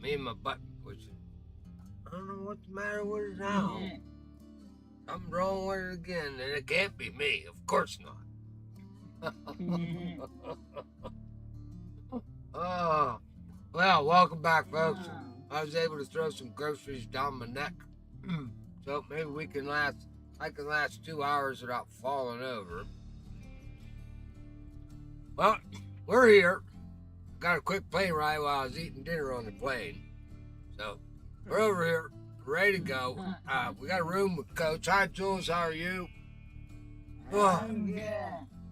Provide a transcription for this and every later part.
Me and my butt was. I don't know what's the matter with it now. Something's wrong with it again, and it can't be me. Of course not. Oh, well, welcome back, folks. I was able to throw some groceries down my neck, so maybe we can last. I can last 2 hours without falling over. Well, we're here. Got a quick plane ride while I was eating dinner on the plane, so we're over here, ready to go. We got a room with Coach. Hi, Jules. How are you? Oh,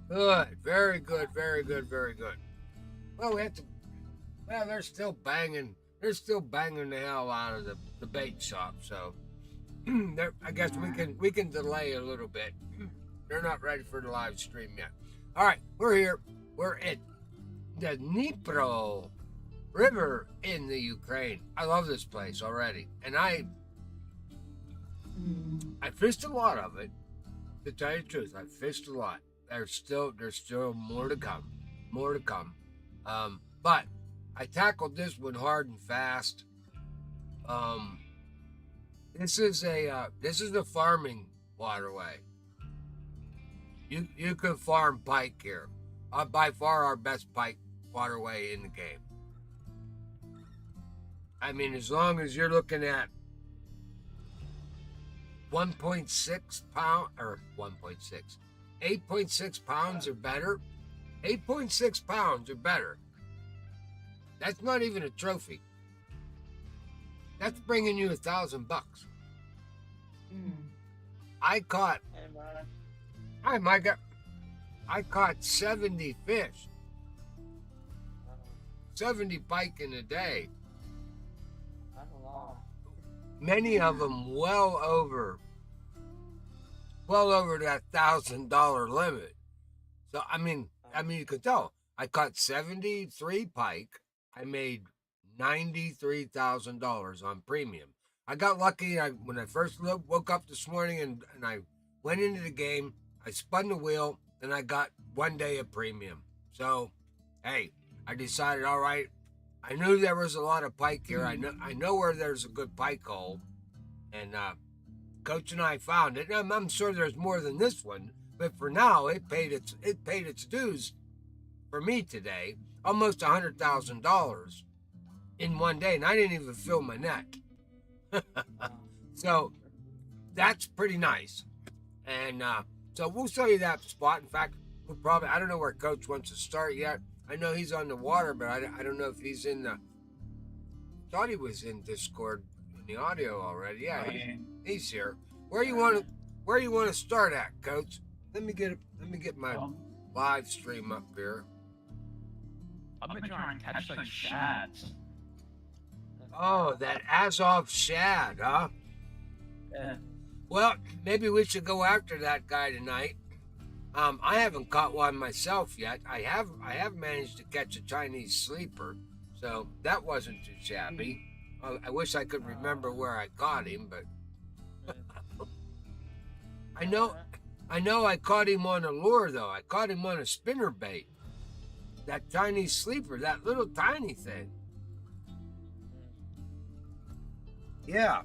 good. Very good. Very good. Very good. Well, we have to. Well, they're still banging. They're still banging the hell out of the bait shop. So, I guess we can delay a little bit. They're not ready for the live stream yet. All right, we're here. We're at the Dnipro River in the Ukraine. I love this place already, and I fished a lot of it. To tell you the truth, I fished a lot. There's still more to come, but I tackled this one hard and fast. This is a farming waterway. You can farm pike here. By far our best pike waterway in the game. I mean, as long as you're looking at 1.6 pound or 1.6, 8.6 pounds or better. 8.6 pounds or better. That's not even a trophy. That's bringing you $1,000. I caught. Hi, Micah. I caught 70 fish, 70 pike in a day. Many of them well over that $1,000 limit. So I mean, you could tell. I caught 73 pike. I made $93,000 on premium. I got lucky. When I first woke up this morning and I went into the game, I spun the wheel and I got 1 day of premium. So, hey, I decided, all right, I knew there was a lot of pike here. I know where there's a good pike hole, and Coach and I found it. I'm sure there's more than this one, but for now, it paid its dues for me today. Almost $100,000 in 1 day, and I didn't even fill my net. So that's pretty nice, and so we'll show you that spot. In fact, I don't know where Coach wants to start yet. I know he's on the water, but I don't know if he's in the. Thought he was in Discord in the audio already. Yeah, he's here. Where you want to start at, Coach? Let me get my live stream up here. I've been trying to catch like shads. Oh, that Azov shad, huh? Yeah. Well, maybe we should go after that guy tonight. I haven't caught one myself yet. I have managed to catch a Chinese sleeper, so that wasn't too shabby. I wish I could remember where I caught him, but I know I caught him on a lure though. I caught him on a spinner bait. That Chinese sleeper, that little tiny thing. Yeah.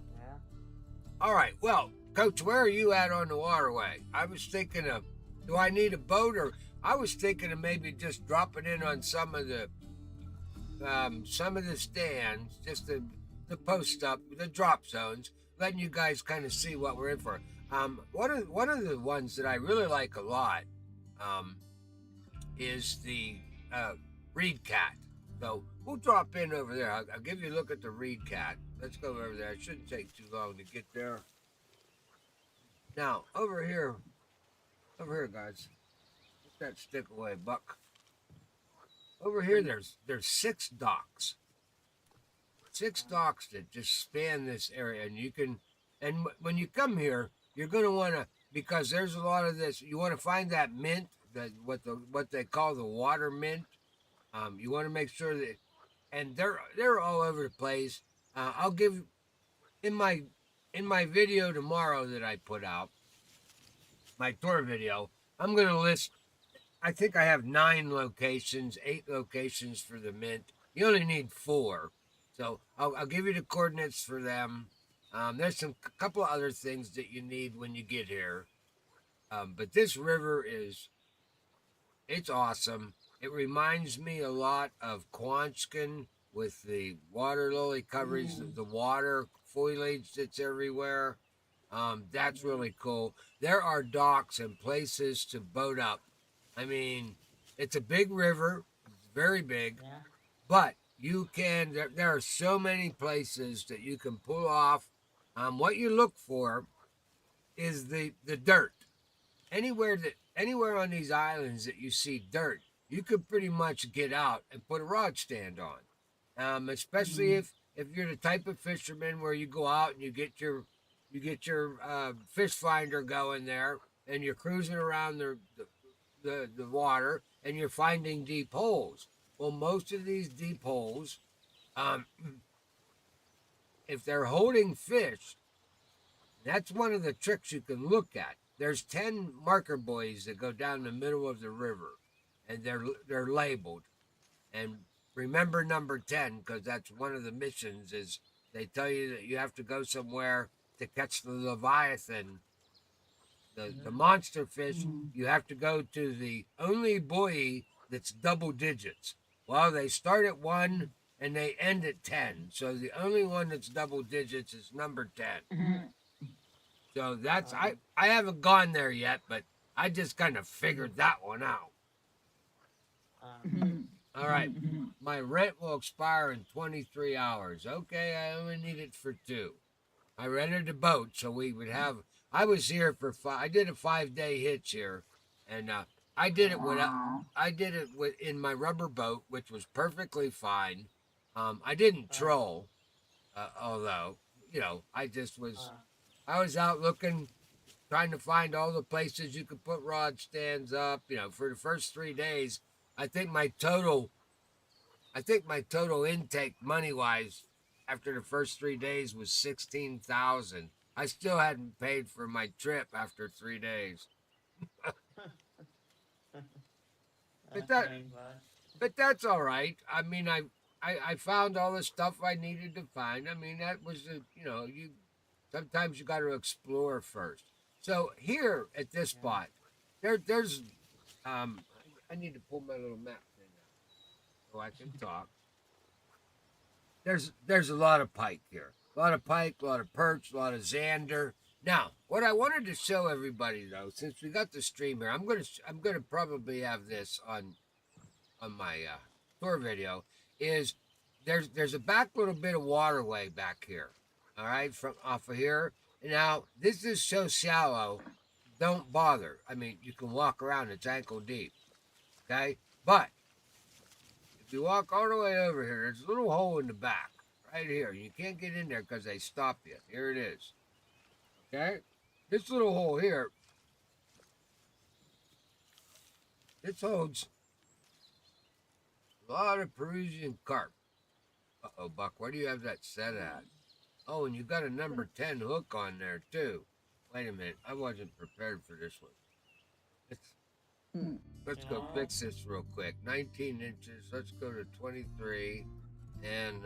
All right. Well, Coach, where are you at on the waterway? I was thinking of, do I need a boat, or I was thinking of maybe just dropping in on some of the stands, just the post up, the drop zones, letting you guys kind of see what we're in for. One of the ones that I really like a lot is the reed cat. So we'll drop in over there. I'll give you a look at the reed cat. Let's go over there. It shouldn't take too long to get there. Now, over here, guys. Let that stick away, Buck. Over here, there's 6 docks. 6 docks that just span this area, and when you come here, you're going to want to, because there's a lot of this. You want to find that mint, what they call the water mint. You want to make sure that, and they're all over the place. I'll give in my video tomorrow that I put out, my tour video. I'm going to list. I think I have 9 locations, 8 locations for the mint. You only need 4. So I'll give you the coordinates for them. There's a couple of other things that you need when you get here. But this river it's awesome. It reminds me a lot of Quanskin with the water lily coverage, the water foliage that's everywhere. That's really cool. There are docks and places to boat up. I mean, it's a big river, it's very big, Yeah. but there are so many places that you can pull off. What you look for is the dirt. Anywhere on these islands that you see dirt, you could pretty much get out and put a rod stand on. Especially if you're the type of fisherman where you go out and you get your fish finder going there and you're cruising around the water and you're finding deep holes. Well, most of these deep holes, um, if they're holding fish, that's one of the tricks you can look at. There's 10 marker buoys that go down the middle of the river, and they're labeled. And remember number 10 because that's one of the missions. Is they tell you that you have to go somewhere to catch the leviathan, the monster fish. You have to go to the only buoy that's double digits. Well, they start at 1 and they end at 10. So the only one that's double digits is number 10. So that's I haven't gone there yet, but I just kind of figured that one out. All right, my rent will expire in 23 hours. Okay, I only need it for 2. I rented a boat, so we would have. I was here for 5. I did a 5-day hitch here, and I did it in my rubber boat, which was perfectly fine. I didn't troll, although I just was. I was out looking, trying to find all the places you could put rod stands up. For the first 3 days, I think my total intake money wise after the first 3 days was 16,000. I still hadn't paid for my trip after 3 days. But that's all right. I mean, I found all the stuff I needed to find. I mean, that was you. Sometimes you got to explore first. So here at this spot, there's I need to pull my little map thing out so I can talk. There's a lot of pike here. A lot of pike, a lot of perch, a lot of zander. Now, what I wanted to show everybody though, since we got the stream here, I'm gonna probably have this on my tour video. Is there's a back little bit of waterway back here. All right, from off of here. Now this is so shallow. Don't bother. I mean, you can walk around. It's ankle deep. Okay, but if you walk all the way over here, there's a little hole in the back right here. You can't get in there because they stop you. Here it is. Okay, this little hole here. This holds a lot of Peruvian carp. Uh-oh, Buck, where do you have that set at? Oh, and you got a number 10 hook on there, too. Wait a minute. I wasn't prepared for this one. Let's go fix this real quick. 19 inches. Let's go to 23. And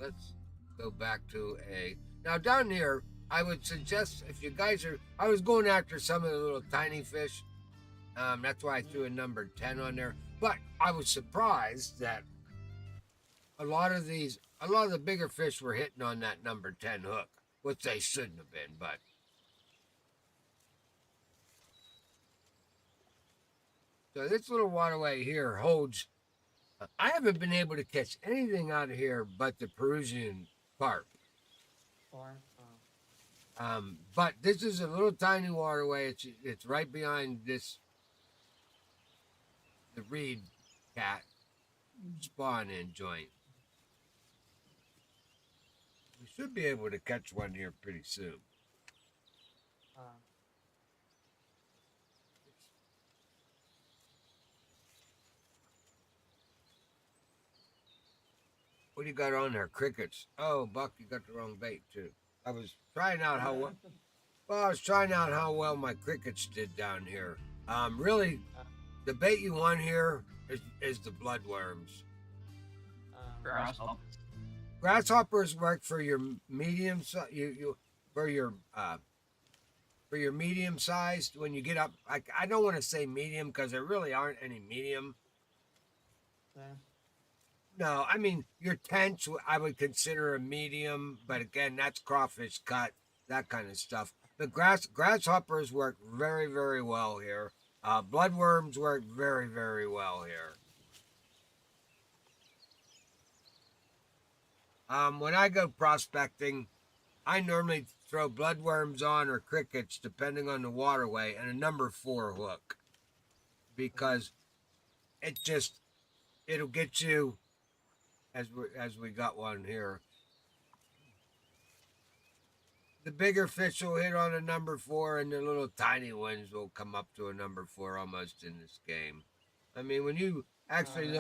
let's go back to a... Now, down here, I would suggest if you guys are... I was going after some of the little tiny fish. That's why I threw a number 10 on there. But I was surprised that a lot of the bigger fish were hitting on that number 10 hook, which they shouldn't have been, but. So this little waterway here holds, I haven't been able to catch anything out of here but the Peruvian carp. But this is a little tiny waterway. It's right behind the reed cat spawn in joint. We should be able to catch one here pretty soon. What do you got on there? Crickets. Oh, Buck, you got the wrong bait too. I was trying out how well my crickets did down here. Really, the bait you want here is the bloodworms. grasshoppers work for your medium you for your medium sized when you get up. I don't want to say medium because there really aren't any medium. Yeah. No, I mean your tench I would consider a medium, but again that's crawfish cut, that kind of stuff. The grasshoppers work very well here. Bloodworms work very well here. When I go prospecting, I normally throw bloodworms on or crickets, depending on the waterway, and a number 4 hook because it just it'll get you as we got one here. The bigger fish will hit on a number 4, and the little tiny ones will come up to a number 4 almost in this game. I mean, when you actually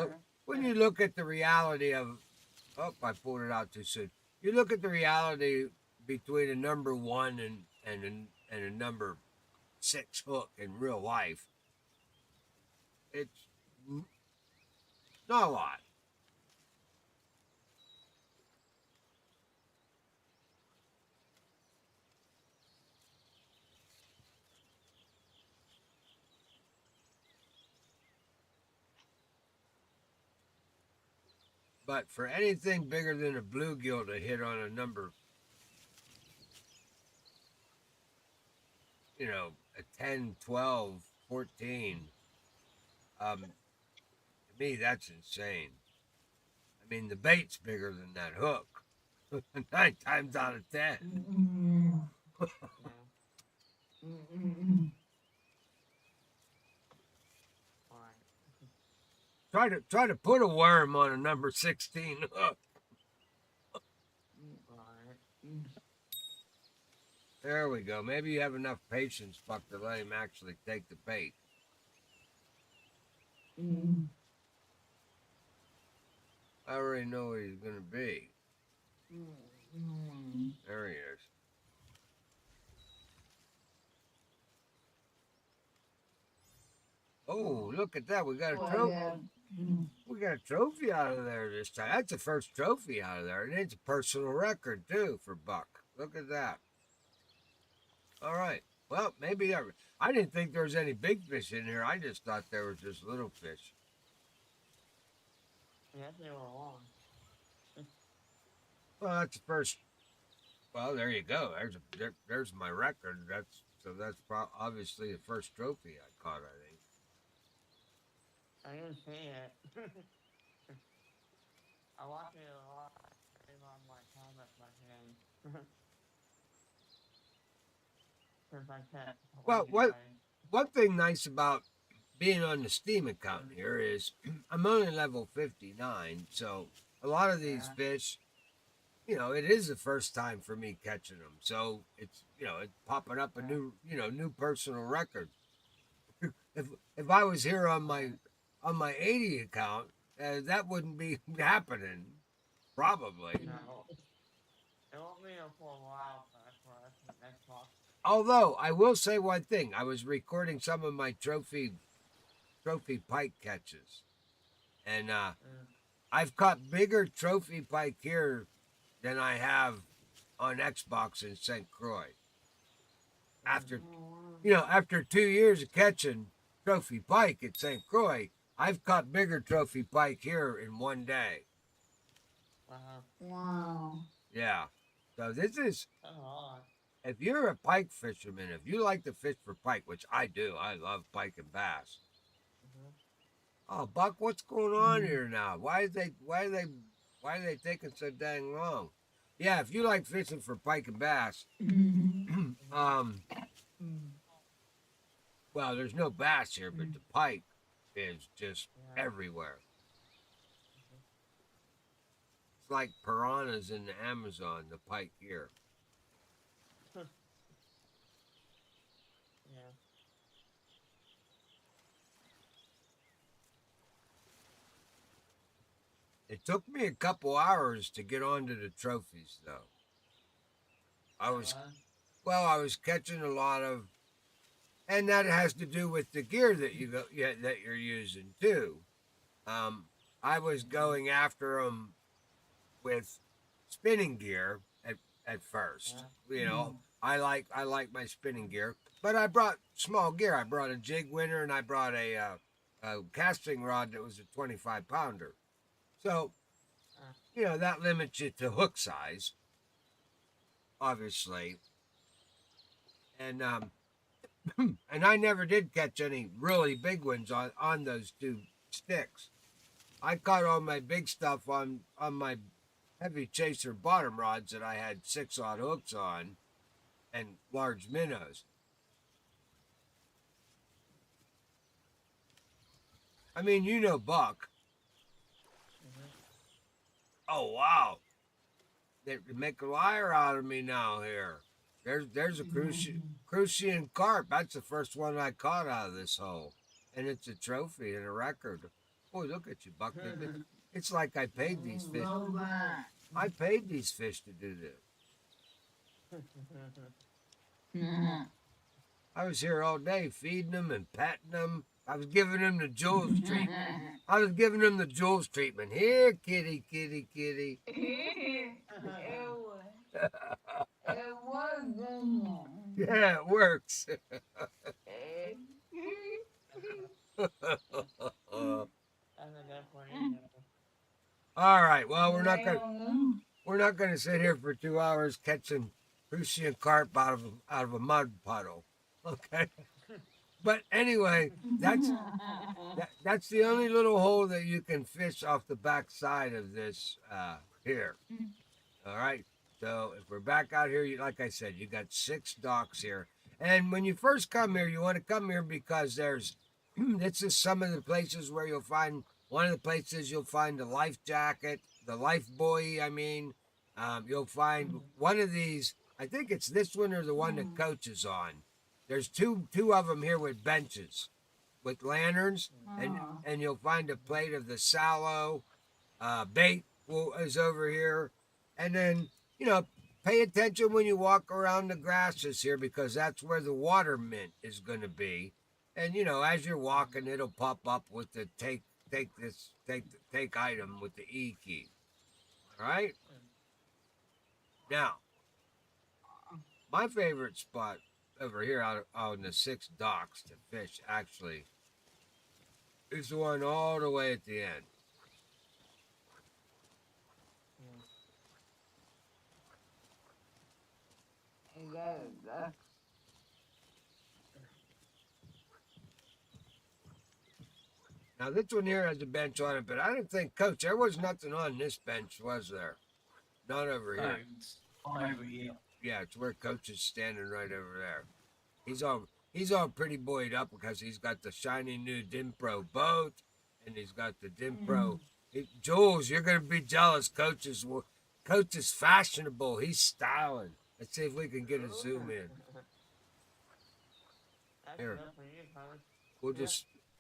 look at the reality of, oh, I pulled it out too soon. You look at the reality between a number 1 and a number 6 hook in real life. It's not a lot. But for anything bigger than a bluegill to hit on a number, a 10, 12, 14, to me, that's insane. I mean, the bait's bigger than that hook. 9 times out of 10. Try to put a worm on a number 16 hook. There we go. Maybe you have enough patience, Buck, to let him actually take the bait. I already know what he's going to be. There he is. Oh, look at that. We got a trophy. We got a trophy out of there this time. That's the first trophy out of there. And it's a personal record, too, for Buck. Look at that. All right. Well, maybe I didn't think there was any big fish in here. I just thought there was just little fish. Yes, they were long. Well, that's the first. Well, there you go. There's my record. That's obviously the first trophy I caught. I think. I didn't see it. I watched it a lot. It's on my comment my hand. Since I can't. Well, one thing nice about being on the Steam account here is I'm only level 59, so a lot of these fish, it is the first time for me catching them. So it's it's popping up a new personal record. If I was here on my 80 account, that wouldn't be happening, probably. No. It won't be for a while, but for the next talk. Although I will say one thing, I was recording some of my trophy pike catches, and I've caught bigger trophy pike here than I have on Xbox in St. Croix. After 2 years of catching trophy pike at St. Croix, I've caught bigger trophy pike here in one day. Wow. Yeah. So this is, Oh. if you're a pike fisherman, if you like to fish for pike, which I do, I love pike and bass. Oh, Buck, what's going on here now? Why are they taking so dang long? Yeah, if you like fishing for pike and bass, well, there's no bass here, but the pike is just everywhere. It's like piranhas in the Amazon, the pike here. Yeah. It took me a couple hours to get onto the trophies, though. I was catching a lot of, and that has to do with the gear that you're using too. I was going after them with spinning gear at first. You know, I like my spinning gear, but I brought small gear. I brought a jig winner and I brought a casting rod that was a 25 pounder. So you know that limits you to hook size, obviously, and and I never did catch any really big ones on those two sticks. I caught all my big stuff on my heavy chaser bottom rods that I had 6/0 hooks on and large minnows. I mean, you know, Buck. Oh wow, they make a liar out of me now here. There's a crucian carp. That's the first one I caught out of this hole, and it's a trophy and a record. Boy, look at you, Buck. It's like I paid these fish. I paid these fish to do this. I was here all day feeding them and petting them. I was giving them the Jules treatment. I was giving them the Jules treatment. Here, kitty, kitty, kitty. Yeah, it works. All right. Well, we're not gonna sit here for 2 hours catching crucian carp out of a mud puddle. Okay. But anyway, that's the only little hole that you can fish off the back side of this here. All right. So if we're back out here, like I said, you got 6 docks here. And when you first come here, you want to come here because there's this is some of the places where you'll find one of the places you'll find the life jacket, the life buoy. I mean, you'll find one of these. I think it's this one or the one that Coach is on. There's two of them here with benches, with lanterns, and you'll find a plate of the sallow bait is over here, and then you know pay attention when you walk around the grasses here because that's where the water mint is going to be, and you know as you're walking it'll pop up with the take item with the E key. All right. Now, my favorite spot over here out on the 6 docks to fish actually is the one all the way at the end. Now this one here has a bench on it, but I don't think, Coach, there was nothing on this bench, was there? Not over here. Over here. Yeah, it's where Coach is standing right over there. He's all pretty buoyed up because he's got the shiny new Dnipro boat, and he's got the Dnipro. Jules, you're gonna be jealous. Coach is fashionable. He's styling. Let's see if we can get a zoom in. Here,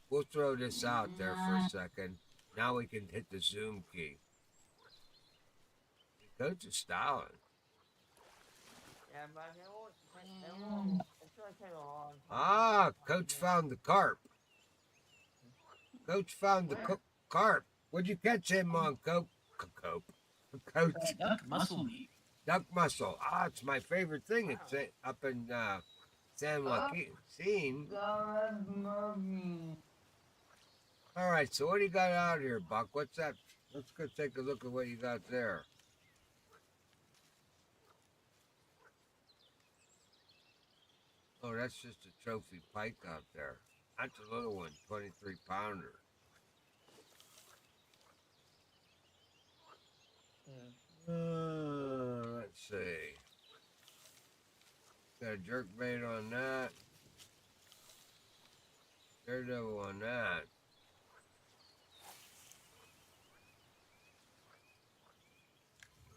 we'll throw this out there for a second. Now we can hit the zoom key. Coach is styling. Yeah, but it's gonna take a long time. Ah, Coach found the carp. Coach found the carp. What'd you catch him on, Coach? Coach. Duck muscle meat. Duck mussel. Ah, it's my favorite thing. It's up in San Joaquin. All right, so what do you got out here, Buck? What's that? Let's go take a look at what you got there. Oh, that's just a trophy pike out there. That's a little one, 23 pounder. Let's see. Got a jerk bait on that. Daredevil on that.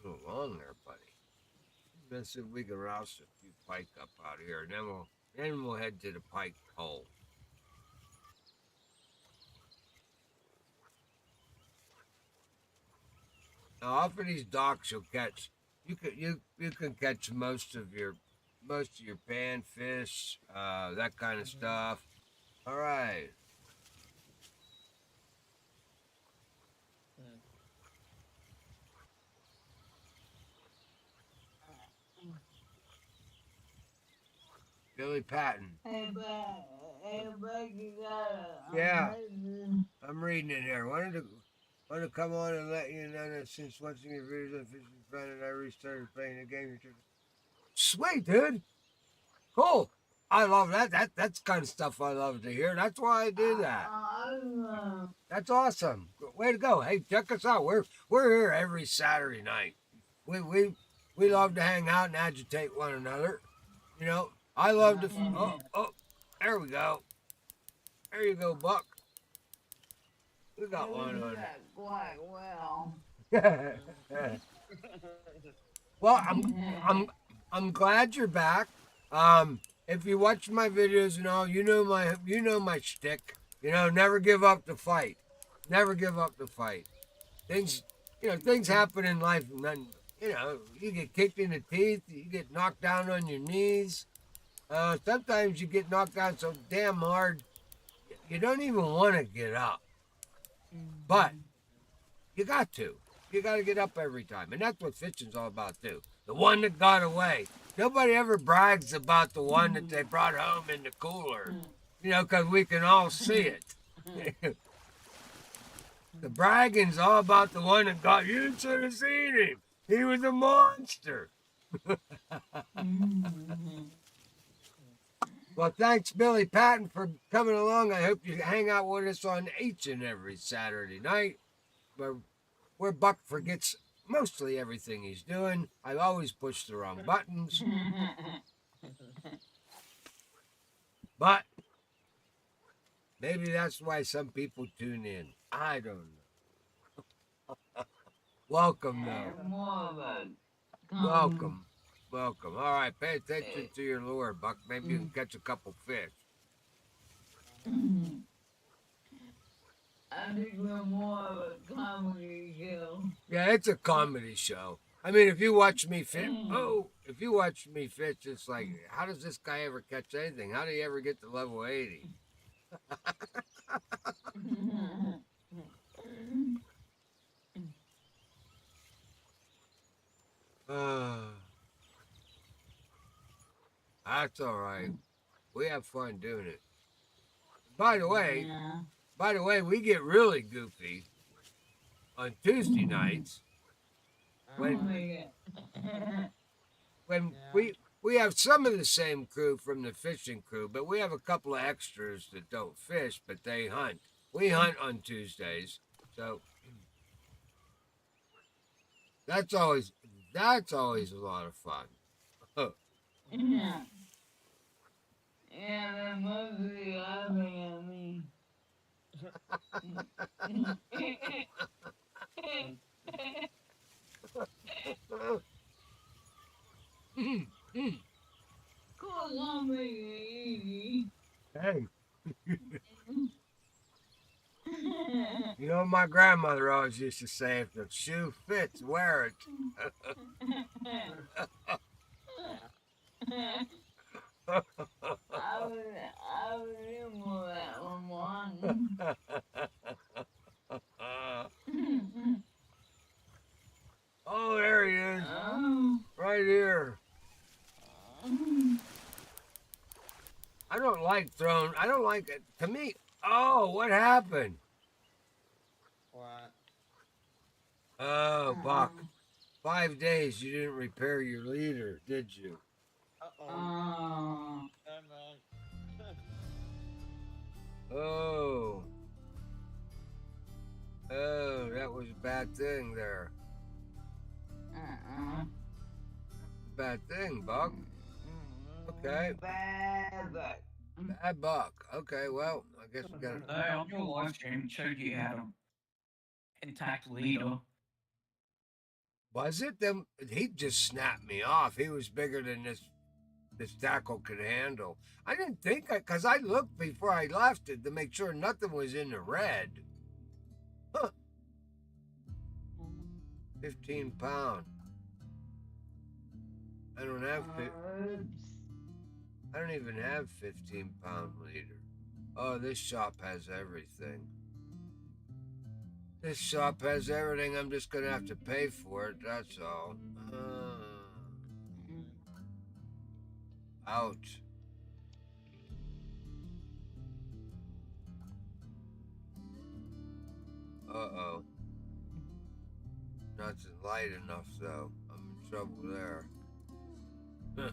A little long there, buddy. Let's see if we can roust a few pike up out here, and then we'll head to the pike hole. Now, off of these docks, you'll catch. You can catch most of your panfish, that kind of stuff. All right. Billy Patton. Hey, but you gotta. Yeah. I'm reading it here. Wanted to come on and let you know that since watching your videos on Fishkin Friday, I restarted playing the game. Sweet, dude. Cool. I love that. That's the kind of stuff I love to hear. That's why I do that. That's awesome. Way to go. Hey, check us out. We're here every Saturday night. We love to hang out and agitate one another. You know, I love to. Oh, there we go. There you go, Buck. We got one on. Quite well. Well, I'm glad you're back. If you watch my videos and all, you know my shtick. You know, never give up the fight. Never give up the fight. Things, things happen in life, and then you get kicked in the teeth, you get knocked down on your knees. Sometimes you get knocked down so damn hard, you don't even want to get up. But you got to. You got to get up every time. And that's what fishing's all about, too. The one that got away. Nobody ever brags about the one that they brought home in the cooler. Because we can all see it. The bragging's all about the one that got, you should have seen him. He was a monster. Well, thanks, Billy Patton, for coming along. I hope you hang out with us on each and every Saturday night, where Buck forgets mostly everything he's doing. I always push the wrong buttons. But maybe that's why some people tune in. I don't know. Welcome, though. Welcome. Welcome. All right, pay attention to your lure, Buck. Maybe you can catch a couple fish. I think we're more of a comedy show. Yeah, it's a comedy show. I mean, if you watch me fish, it's like, how does this guy ever catch anything? How do you ever get to level 80? That's all right. We have fun doing it. By the way, we get really goofy on Tuesday nights when we have some of the same crew from the fishing crew, but we have a couple of extras that don't fish, but they hunt. We hunt on Tuesdays, so that's always a lot of fun. Yeah, they're mostly laughing at me. Cool, don't make it easy. Hey, you know my grandmother always used to say, if the shoe fits, wear it. I was in for that one. Oh, there he is. Right here. I don't like it. To me, oh, what happened? What? Oh, Buck. 5 days you didn't repair your leader, did you? Oh. Oh. Oh, that was a bad thing there. Bad thing, Buck. Okay. Bad Buck. Okay, well, I guess we got to... On your live stream, it showed you had an intact leader. Was it? Then he just snapped me off. He was bigger than this tackle could handle. I didn't think, because I looked before I left it to make sure nothing was in the red. Huh. 15 pound. I don't even have 15 pound leader. Oh, this shop has everything. This shop has everything. I'm just gonna have to pay for it. That's all. Ouch. Uh-oh. Nothing light enough, though. I'm in trouble there. Huh.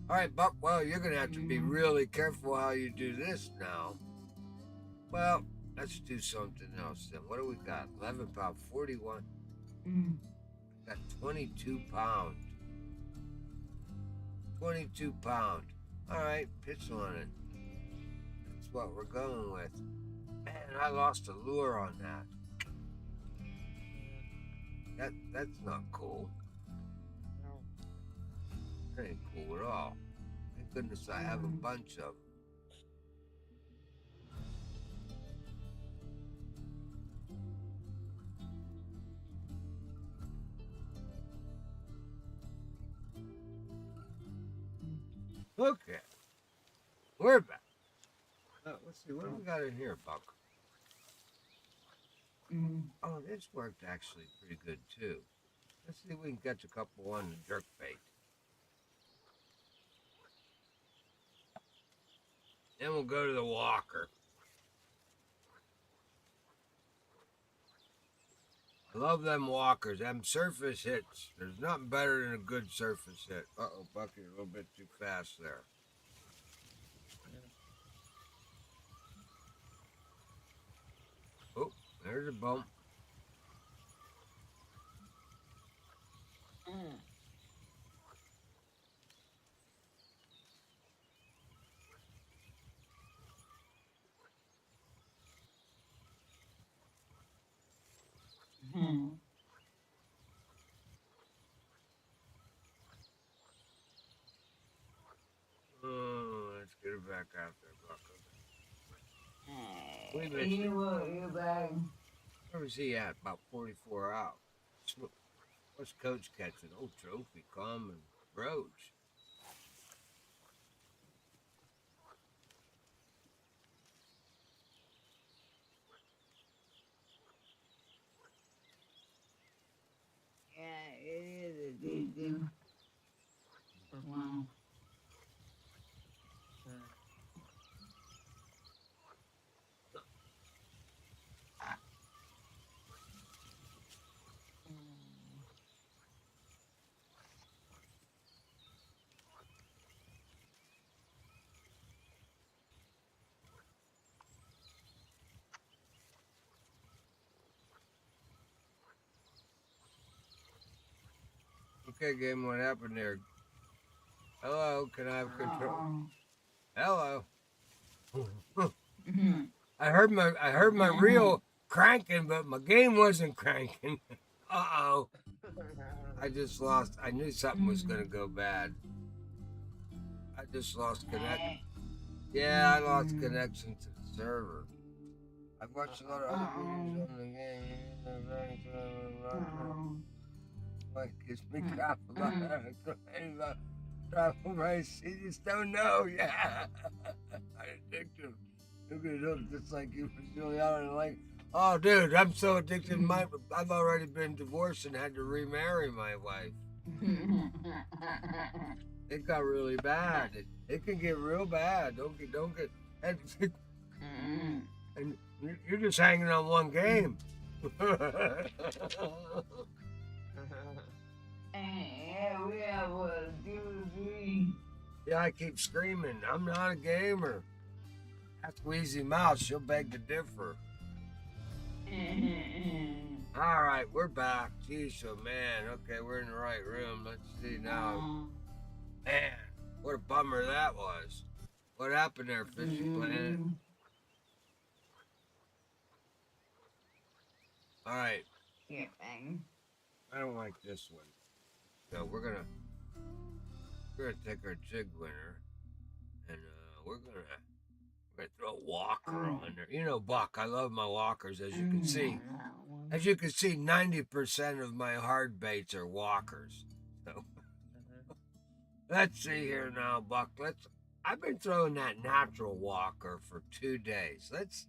All right, Buck. Well, you're going to have to be really careful how you do this now. Well, let's do something else then. What do we got? 11 pound, 41. Got 22 pound. 22 pound. All right, pitch on it. That's what we're going with. Man, I lost a lure on that. That's not cool. No. That ain't cool at all. Thank goodness I have a bunch of them. Okay, we're back. Let's see, what do we got in here, Buck? Oh, this worked actually pretty good too. Let's see if we can catch a couple on the jerk bait. Then we'll go to the walker. I love them walkers, them surface hits. There's nothing better than a good surface hit. Uh-oh, Bucky, a little bit too fast there. Oh, there's a bump. Oh, let's get it back out there, Bucky. We missed it. Where was he at? About 44 out. What's Coach catching? Oh, trophy, common, roach. Yeah, it is addictive. Wow. Okay, game, what happened there? Hello, can I have control? Hello. I heard my reel cranking, but my game wasn't cranking. Uh-oh. I just lost. I knew something was gonna go bad. I just lost connection. Yeah, I lost connection to the server. I've watched a lot of other videos on the game. What gives me crap about travel race? You just don't know. Yeah. Addictive. Look at him just like you was really out and like, oh, dude, I'm so addicted. I've already been divorced and had to remarry my wife. It got really bad. It can get real bad. Don't get. And you're just hanging on one game. Yeah, we have a 2-3. Yeah, I keep screaming. I'm not a gamer. Ask Wheezy Mouse. She'll beg to differ. All right, we're back. Jeez, oh man. Okay, we're in the right room. Let's see now. Man, what a bummer that was. What happened there, Fishy Planet? All right. Yeah, bang. I don't like this one. So we're gonna take our jig winner, and we're gonna throw a walker on there. You know, Buck, I love my walkers, as you can see. As you can see, 90% of my hard baits are walkers. So let's see here now, Buck. I've been throwing that natural walker for 2 days. Let's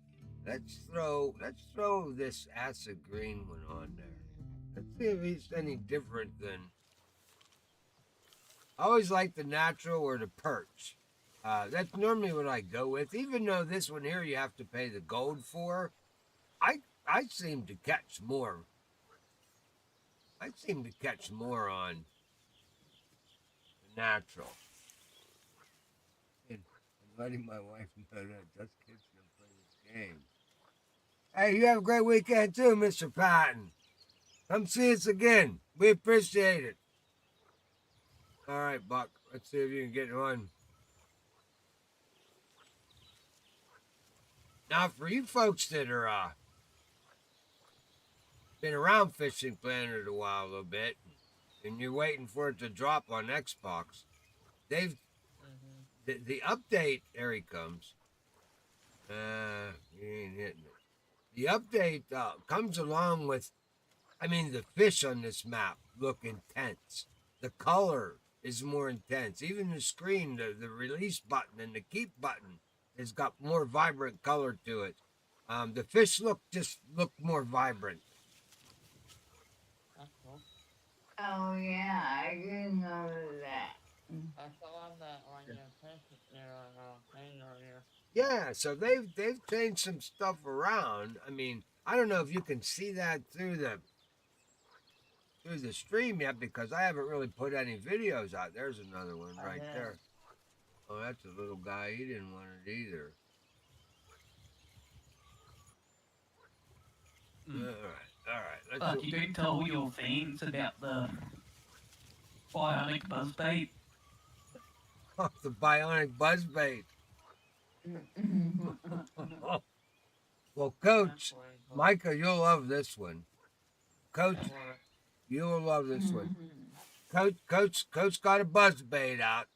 throw this acid green one on there. Let's see if he's any different than. I always like the natural or the perch. That's normally what I go with. Even though this one here you have to pay the gold for, I seem to catch more. I seem to catch more on the natural. And letting my wife know that just kids can play this game. Hey, you have a great weekend too, Mr. Patton. Come see us again. We appreciate it. All right, Buck. Let's see if you can get one. Now, for you folks that are been around Fishing Planet a while, a little bit, and you're waiting for it to drop on Xbox, they've the update. There he comes. He ain't hitting it. The update comes along with. I mean, the fish on this map look intense. The color is more intense. Even the screen, the release button and the keep button has got more vibrant color to it. The fish look more vibrant. That's cool. Oh yeah, I didn't know that. I saw that on your Facebook thing earlier. Yeah, so they've changed some stuff around. I mean, I don't know if you can see that through the stream yet because I haven't really put any videos out. There's another one right there. Oh, that's a little guy. He didn't want it either. All right. But you don't tell all your fans about the bionic buzzbait. The bionic buzzbait. Well, Coach, Micah, you'll love this one. Coach, you'll love this one. Coach got a buzzbait out,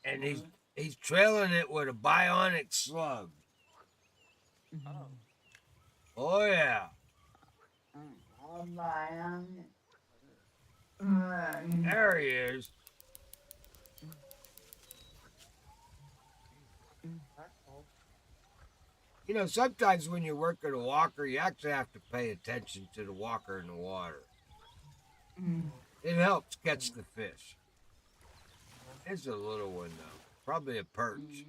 and he's trailing it with a bionic slug. Oh yeah. I'll buy on it. There he is. That's cool. You know, sometimes when you're working a walker, you actually have to pay attention to the walker in the water. It helps catch the fish. It's a little one, though. Probably a perch.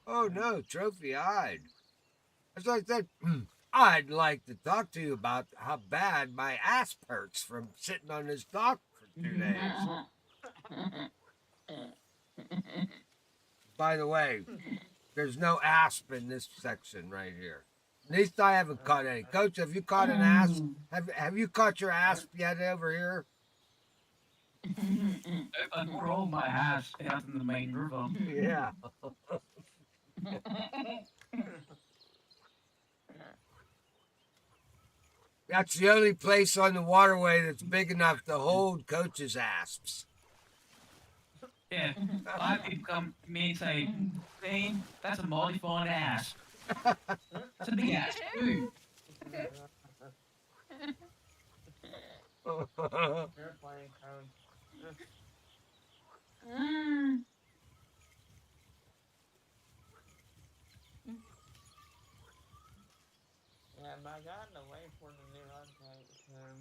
Oh, no, trophy-eyed. As I said, I'd like to talk to you about how bad my ass hurts from sitting on this dock for 2 days. By the way, there's no asp in this section right here. At least I haven't caught any. Coach, have you caught an asp? Have you caught your asp yet over here? I brought all my ass out in the main river. Yeah. That's the only place on the waterway that's big enough to hold Coach's asps. Yeah, a lot of people come to me and say, "Dane, that's a mighty fine ass. It's a big ass too." You're playing code. Yeah, but I got to wait for the new update soon.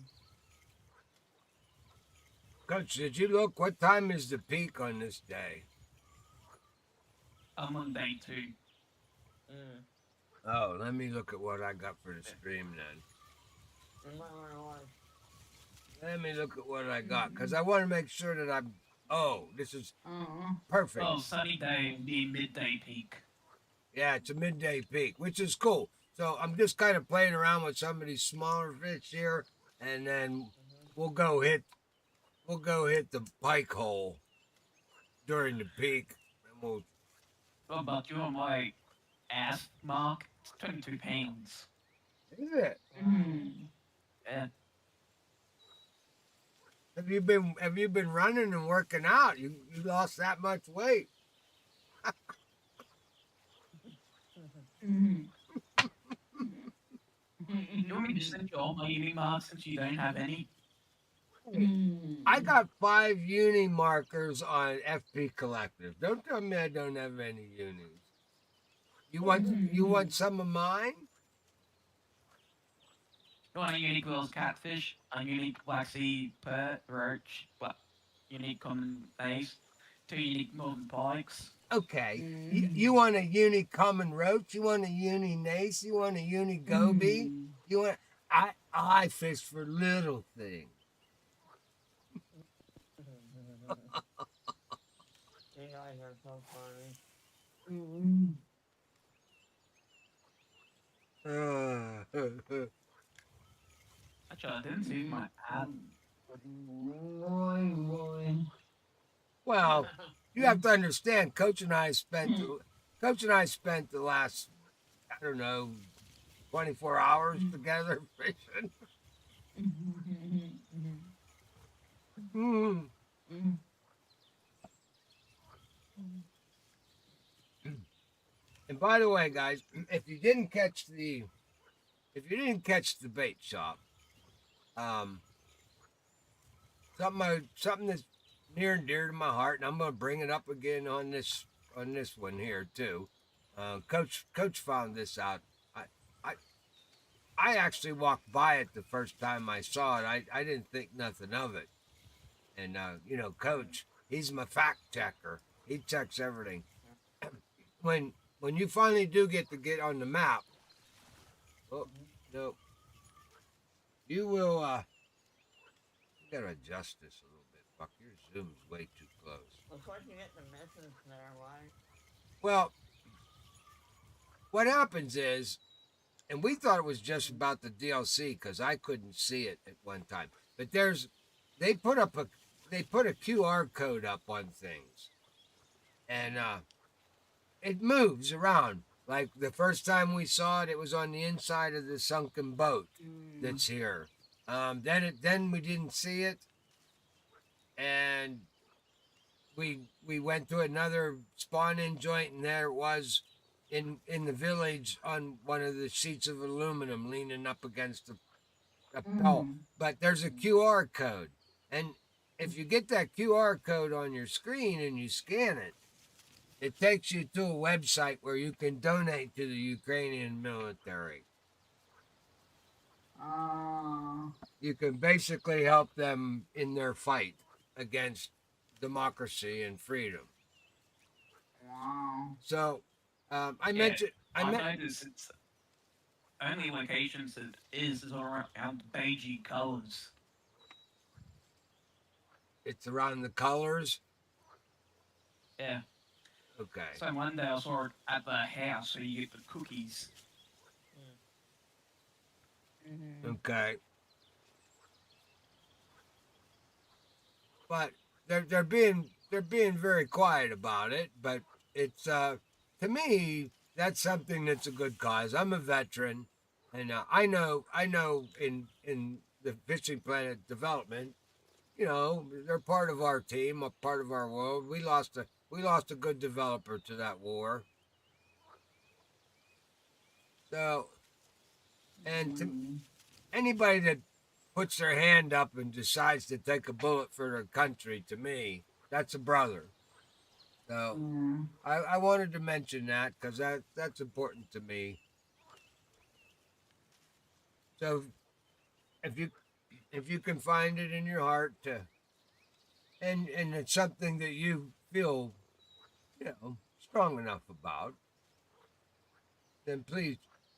Coach, did you look? What time is the peak on this day? I'm on day 2. Oh, let me look at what I got for the stream then. You might want to watch. Let me look at what I got, because I want to make sure that I'm... Oh, this is perfect. Well, sunny day will be midday peak. Yeah, it's a midday peak, which is cool. So I'm just kind of playing around with some of these smaller fish here, and then we'll go hit the pike hole during the peak, and we'll... Well, but you're on my ass mark. It's 22 pounds. Is it? Yeah. Have you been running and working out? You lost that much weight. You want me to send you all my uni marks since you don't have any? I got 5 uni markers on FP Collective. Don't tell me I don't have any unis. You want some of mine? You want a unique Will's catfish, a unique black sea perch, unique common bass, 2 unique northern pikes, Okay. You want a uni common roach? You want a uni nace? You want a uni goby? You want? I fish for little things. You guys are so funny. Actually, I didn't see my ad. Well, you have to understand. Coach and I spent the last, I don't know, 24 hours together fishing. Mm. And by the way, guys, if you didn't catch the bait shop, um, something that's near and dear to my heart, and I'm gonna bring it up again on this one here too. Coach found this out. I I I actually walked by it the first time I saw it. I didn't think nothing of it, and Coach, he's my fact checker. He checks everything. When you finally do get on the map, oh no, you will. You gotta adjust this a little bit, Buck. Your zoom's way too close. Looks like you get the message there, right? Well, what happens is, and we thought it was just about the DLC because I couldn't see it at one time. But they put a QR code up on things, and it moves around. Like the first time we saw it, it was on the inside of the sunken boat that's here. Then we didn't see it, and we went to another spawn-in joint, and there it was in the village on one of the sheets of aluminum leaning up against a pole. But there's a QR code, and if you get that QR code on your screen and you scan it, it takes you to a website where you can donate to the Ukrainian military. You can basically help them in their fight against democracy and freedom. So, I mentioned. I noticed it's only locations it is around the beigey colors. It's around the colors. Yeah. Okay. So one day I saw it at the house, so you get the cookies. Okay. But they're being very quiet about it. But it's to me that's something that's a good cause. I'm a veteran, and I know in the Fishing Planet development, they're part of our team, a part of our world. We lost a good developer to that war. So, and to anybody that puts their hand up and decides to take a bullet for their country, to me, that's a brother. So I wanted to mention that because that's important to me. So if you can find it in your heart to, and it's something that you feel, strong enough about, then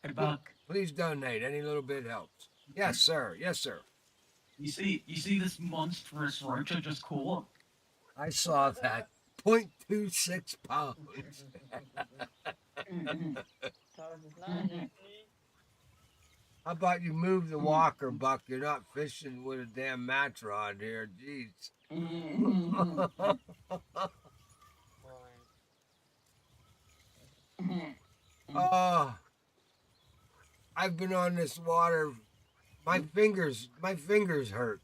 Hey, Buck, please donate. Any little bit helps. Yes, sir. Yes, sir. you see this monstrous roach I just caught? I saw that. 0.26 pounds. How about you move the walker, Buck? You're not fishing with a damn match rod here. Jeez. Oh, I've been on this water. My fingers hurt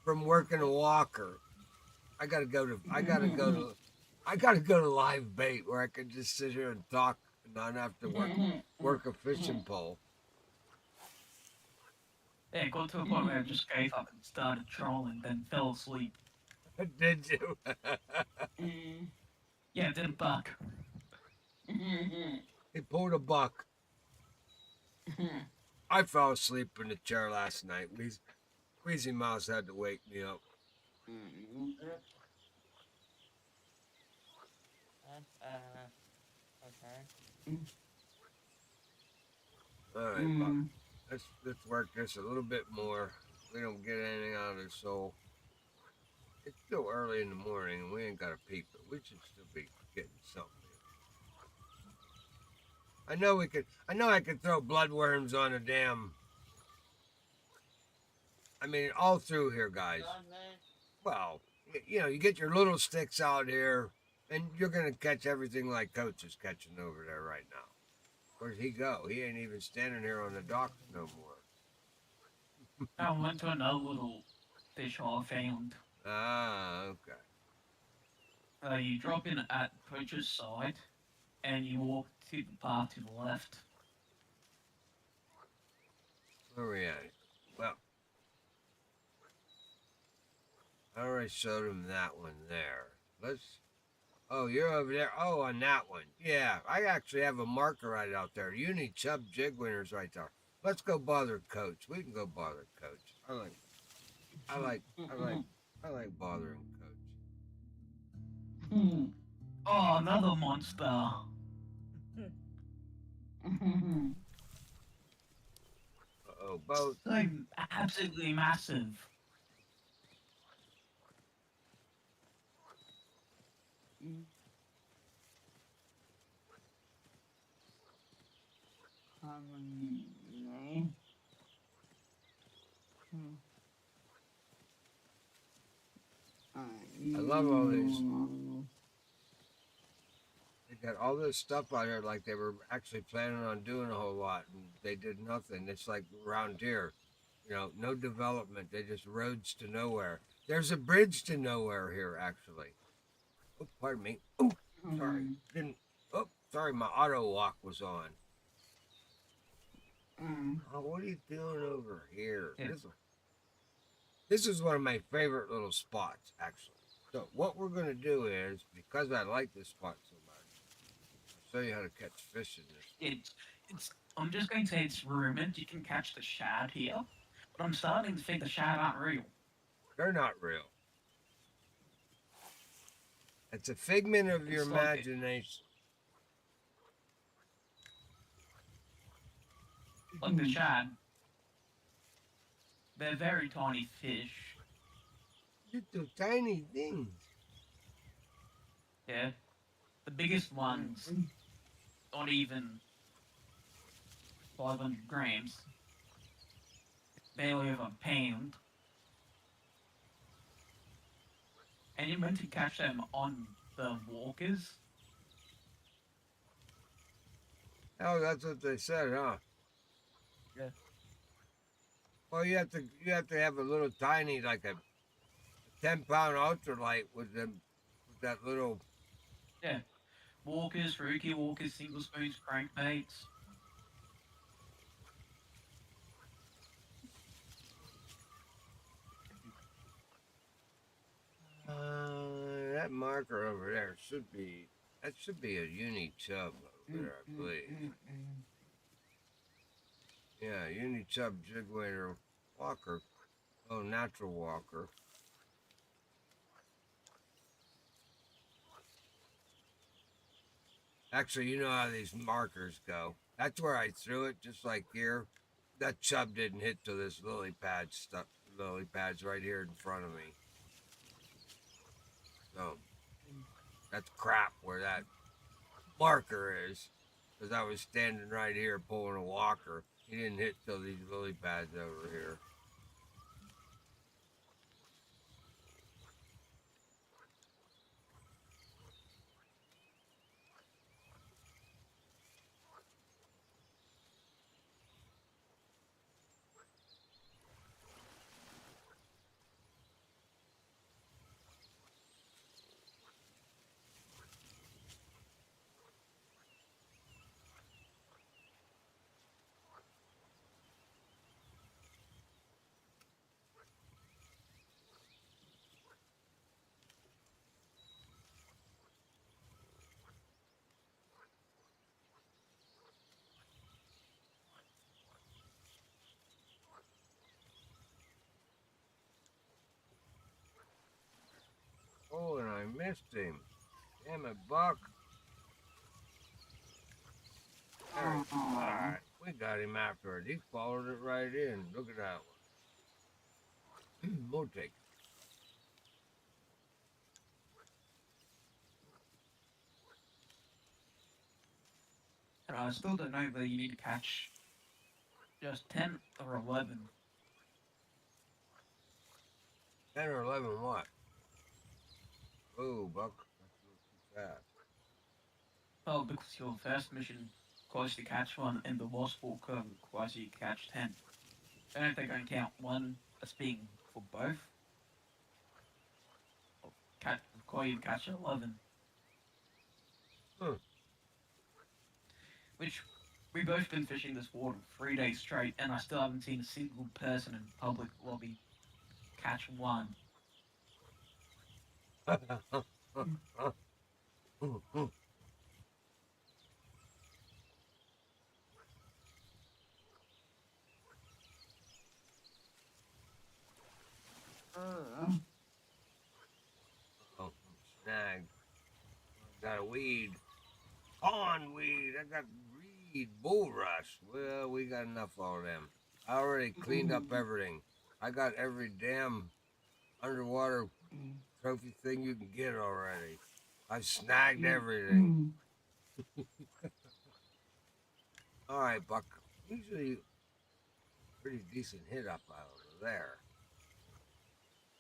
from working a walker. I gotta go to live bait where I can just sit here and talk and not have to work a fishing pole. Yeah, it got to a point where I just gave up and started trolling, then fell asleep. Did you? Yeah, did a buck. He pulled a buck. I fell asleep in the chair last night. Wheezy Mouse had to wake me up. Okay. All right, Buck. Let's work this a little bit more. We don't get anything out of this soul. It's still early in the morning and we ain't got a peep, but we should still be getting something. I know we could. I know I could throw bloodworms on a damn. I mean, all through here, guys. Done, man. Well, you know, you get your little sticks out here, and you're gonna catch everything like Coach is catching over there right now. Where'd he go? He ain't even standing here on the dock no more. I went to another little fish hole I found. Ah, okay. You drop in at Poacher's side, and you walk to the path to the left. Where are we at? Well, I already showed him that one there. Let's. Oh, you're over there. Oh, on that one. Yeah, I actually have a marker right out there. Uni chub jig winners right there. Let's go bother Coach. We can go bother Coach. I like bothering Coach. Oh, another monster. Oh, both. So absolutely massive. I love all these. They got all this stuff out here like they were actually planning on doing a whole lot and they did nothing. It's like around here, you know, no development. They just roads to nowhere. There's a bridge to nowhere here, actually. Oh, pardon me. Oh, sorry. Didn't. Oh, sorry. My auto walk was on. Oh, what are you doing over here? Yeah. This is one of my favorite little spots, actually. So what we're going to do is, because I like this spot so much, I'll show you how to catch fish in this. It's. I'm just going to say it's rumored you can catch the shad here, but I'm starting to think the shad aren't real. They're not real. It's a figment of your It's like imagination. Like the shad. They're very tiny fish. Little tiny things. Yeah. The biggest ones, not even 500 grams. Barely over a pound. And you're meant to catch them on the walkers. Oh, that's what they said, huh? Yeah. Well, you have to have a little tiny, like a 10-pound ultralight with them, with that little. Yeah. Walkers, Ruki walkers, single spoons, crankbaits. That marker over there should be. That should be a uni chub over there, I believe. Yeah, uni chub jigwaiter walker. Oh, natural walker. Actually, you know how these markers go. That's where I threw it, just like here. That chub didn't hit to this lily pad stuff. Lily pad's right here in front of me. So that's crap where that marker is, because I was standing right here pulling a walker. He didn't hit till these lily pads over here. Oh, and I missed him. Damn it, Buck. There he is. All right, we got him after it. He followed it right in. Look at that one. We'll take it. And I still don't know whether you need to catch just 10 or 11. 10 or 11 what? Oh, Buck. That's a little too fast. Well, because your first mission requires you to catch one, and the Lost Walker requires you to catch 10. I don't know if they're going to count one as being for both. Or require you to catch 11. Hmm. Which, we've both been fishing this water 3 days straight, and I still haven't seen a single person in public lobby catch one. Oh, snagged. Got a weed. Pond weed. I got reed. Bulrush. Well, we got enough of them. I already cleaned up everything. I got every damn underwater trophy thing you can get already. I snagged everything. All right, Buck. Usually pretty decent hit up out of there.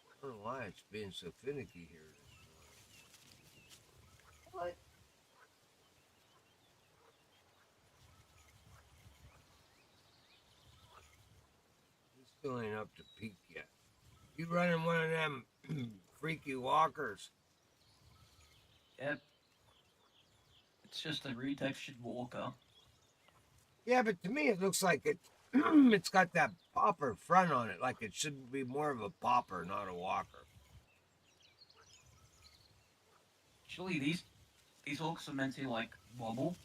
I don't know why it's being so finicky here this morning. What? He still ain't up to peak yet. You running one of them freaky walkers? Yep. It's just a retextured walker. Yeah, but to me it looks like it's got that popper front on it, like it should be more of a popper, not a walker. Actually, these walkers are meant to, like, wobble.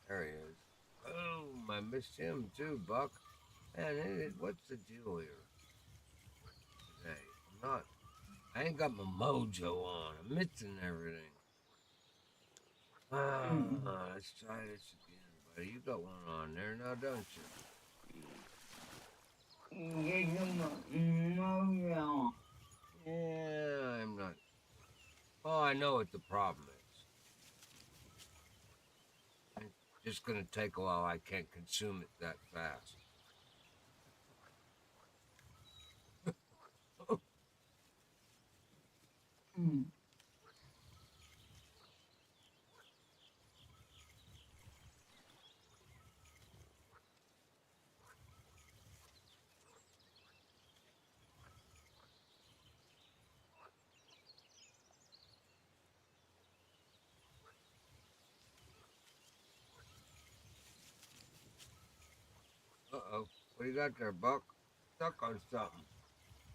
There he is. Boom! I missed him too, Buck. Man, what's the deal here today? I ain't got my mojo on. I'm missing everything. Let's try this again, buddy. You got one on there now, don't you? Yeah, I'm not. Oh, I know what the problem is. It's just gonna take a while. I can't consume it that fast. Uh-oh. What do you got there, Buck? Stuck on something.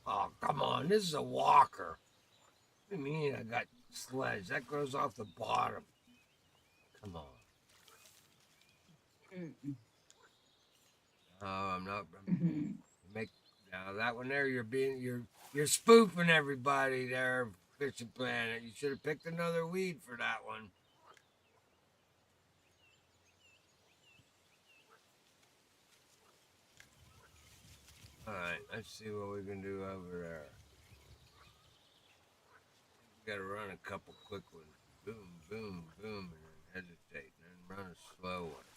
Oh, come on. This is a walker. What do you mean I got sledge? That goes off the bottom. Come on. Oh, I'm not. Make now that one there. You're spoofing everybody there, Fishing Planet. You should have picked another weed for that one. All right, let's see what we can do over there. We gotta run a couple quick ones. Boom, boom, boom, and then hesitate, and then run a slow one.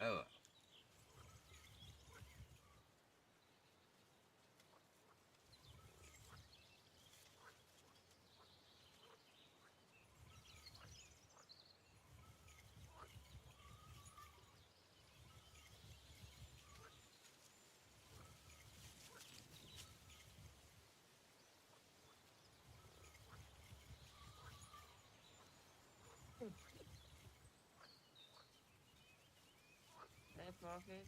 Oh. Hey, Pocket.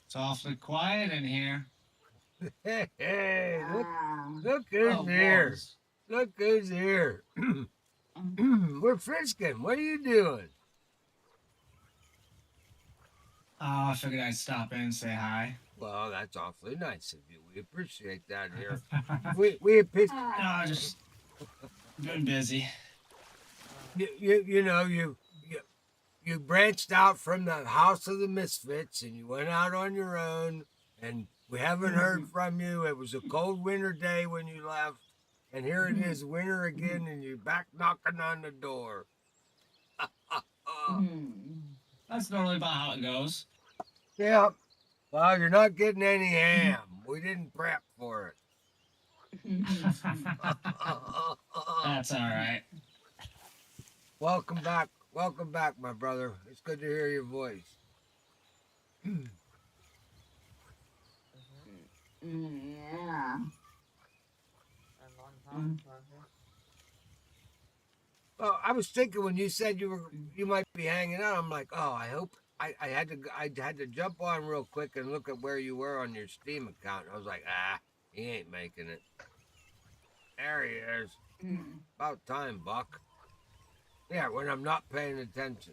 It's awfully quiet in here. Hey, look who's here. Was. Look who's here. We're Fishkin. What are you doing? Oh, I figured I'd stop in and say hi. Well, that's awfully nice of you. We appreciate that here. We appreciate No, just been busy. you branched out from the House of the Misfits and you went out on your own, and we haven't heard from you. It was a cold winter day when you left, and here it is winter again, and you're back knocking on the door. That's normally about how it goes. Yeah. Well, you're not getting any ham. We didn't prep for it. That's all right. Welcome back. Welcome back, my brother. It's good to hear your voice. Yeah. A long time, Parker. Well, I was thinking when you said you might be hanging out, I'm like, oh, I hope I had to jump on real quick and look at where you were on your Steam account. I was like, he ain't making it. There he is. About time, Buck. Yeah, when I'm not paying attention.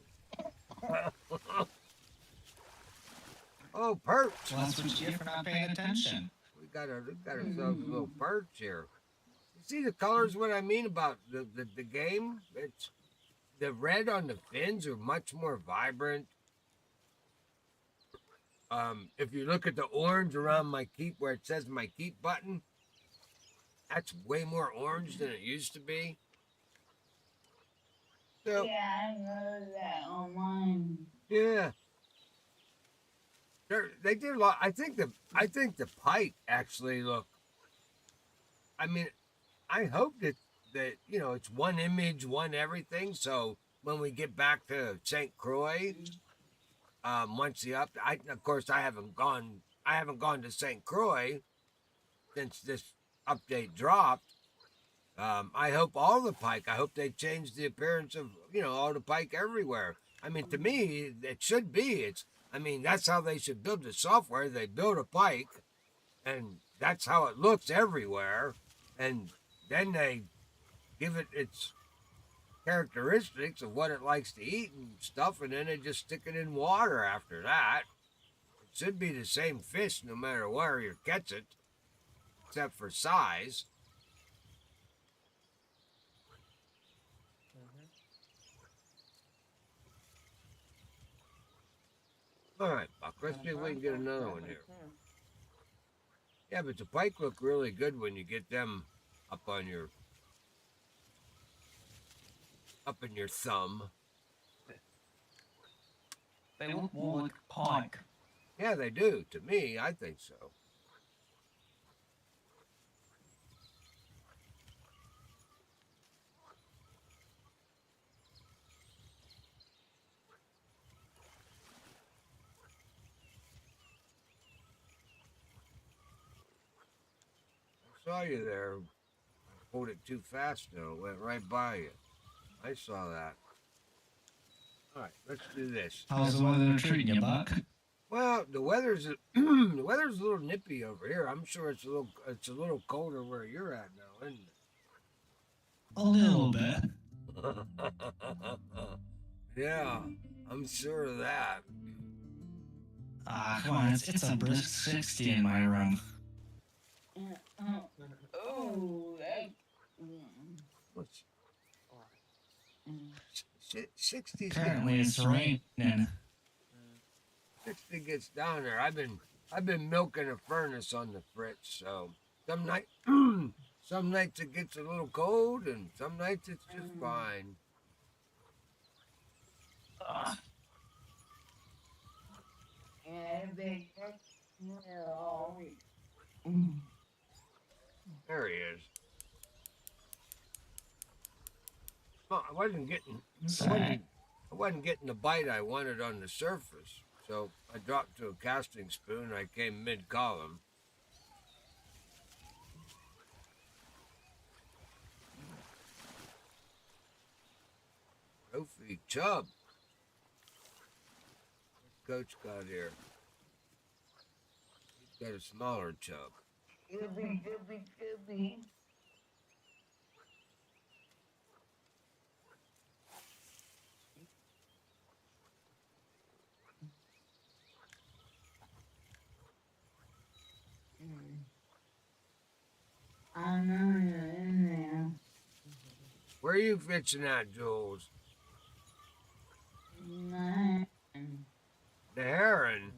Oh, perch. Well, that's what you get for not paying attention. We got ourselves a little perch here. You see the colors? What I mean about the game? It's the red on the fins are much more vibrant. If you look at the orange around my keep where it says my keep button, that's way more orange than it used to be. So, Yeah, I know that on mine. yeah. They did a lot. I think the pike actually look. I mean, I hope that it's one image, one everything. So when we get back to St. Croix, once of course I haven't gone to St. Croix since this update dropped. I hope all the pike. I hope they change the appearance of all the pike everywhere. I mean, to me, it should be. That's how they should build the software. They build a pike, and that's how it looks everywhere. And then they give it its characteristics of what it likes to eat and stuff, and then they just stick it in water after that. It should be the same fish no matter where you catch it, except for size. All right, Buck, let's see if we can get another one here. Yeah, but the pike look really good when you get them up in your thumb. They look more like pike. Yeah, they do. To me, I think so. I saw you there. I pulled it too fast, though. It went right by you. I saw that. All right, let's do this. How's the weather treating you, Buck? Well, the weather's a little nippy over here. I'm sure it's a little colder where you're at now, isn't it? A little bit. Yeah, I'm sure of that. Come on, it's a brisk 60 in my room. Oh, that. What's 60? Apparently it's raining. 60 gets down there. I've been milking a furnace on the fritz, so some nights it gets a little cold, and some nights it's just fine. And they all week. There he is. Well, I wasn't getting the bite I wanted on the surface, so I dropped to a casting spoon. I came mid-column. Trophy chub. What's Coach got here? He's got a smaller chub. Scooby. I know you're in Where are you fishing at, Jules? there. The heron.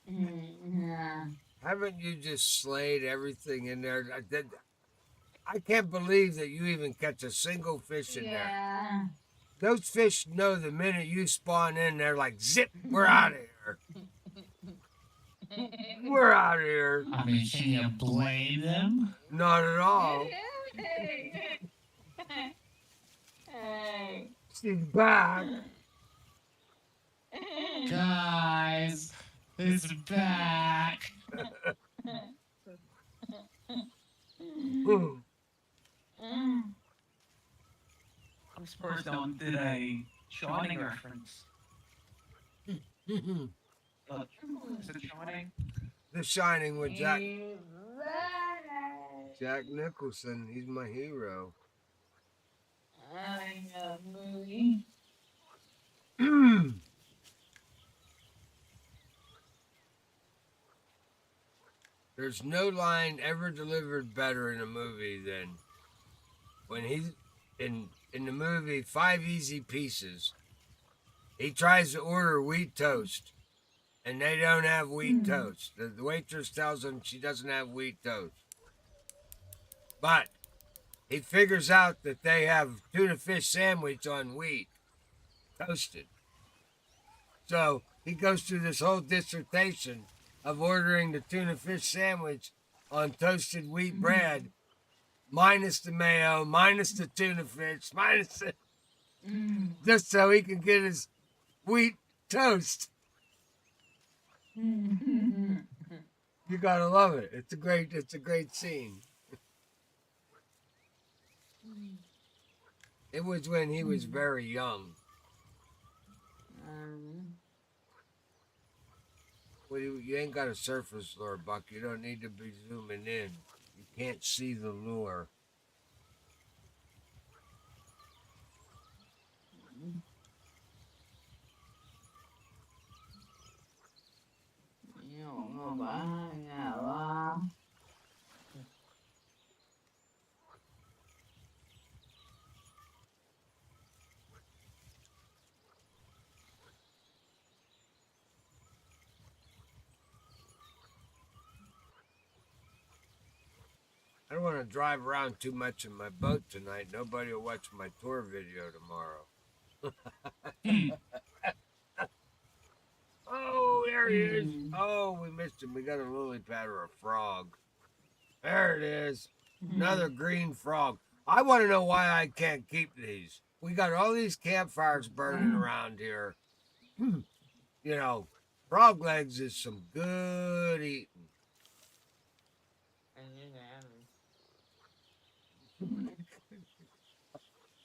Yeah. Haven't you just slayed everything in there? I can't believe that you even catch a single fish in there. Yeah. Those fish know the minute you spawn in, they're like, zip, we're out of here. We're out of here. I mean, can you blame them? Not at all. Hey. She's back. Guys, it's back. I'm surprised no one did a Shining reference. The Is it Shining? Shining with Jack He's back. Nicholson. He's my hero. I got a movie. There's no line ever delivered better in a movie than when he's in the movie 5 Easy Pieces. He tries to order wheat toast, and they don't have wheat toast. The waitress tells him she doesn't have wheat toast. But he figures out that they have tuna fish sandwich on wheat, toasted. So he goes through this whole dissertation of ordering the tuna fish sandwich on toasted wheat bread, minus the mayo, minus the tuna fish, minus the, just so he can get his wheat toast. You gotta love it. It's a great scene. It was when he was very young. Well, you ain't got a surface lure, Buck. You don't need to be zooming in. You can't see the lure. You don't know behind that wall. I don't want to drive around too much in my boat tonight. Nobody will watch my tour video tomorrow. Oh, there he is. Oh, we missed him. We got a lily pad or a frog. There it is. Another green frog. I want to know why I can't keep these. We got all these campfires burning around here. You know, frog legs is some good eating. And you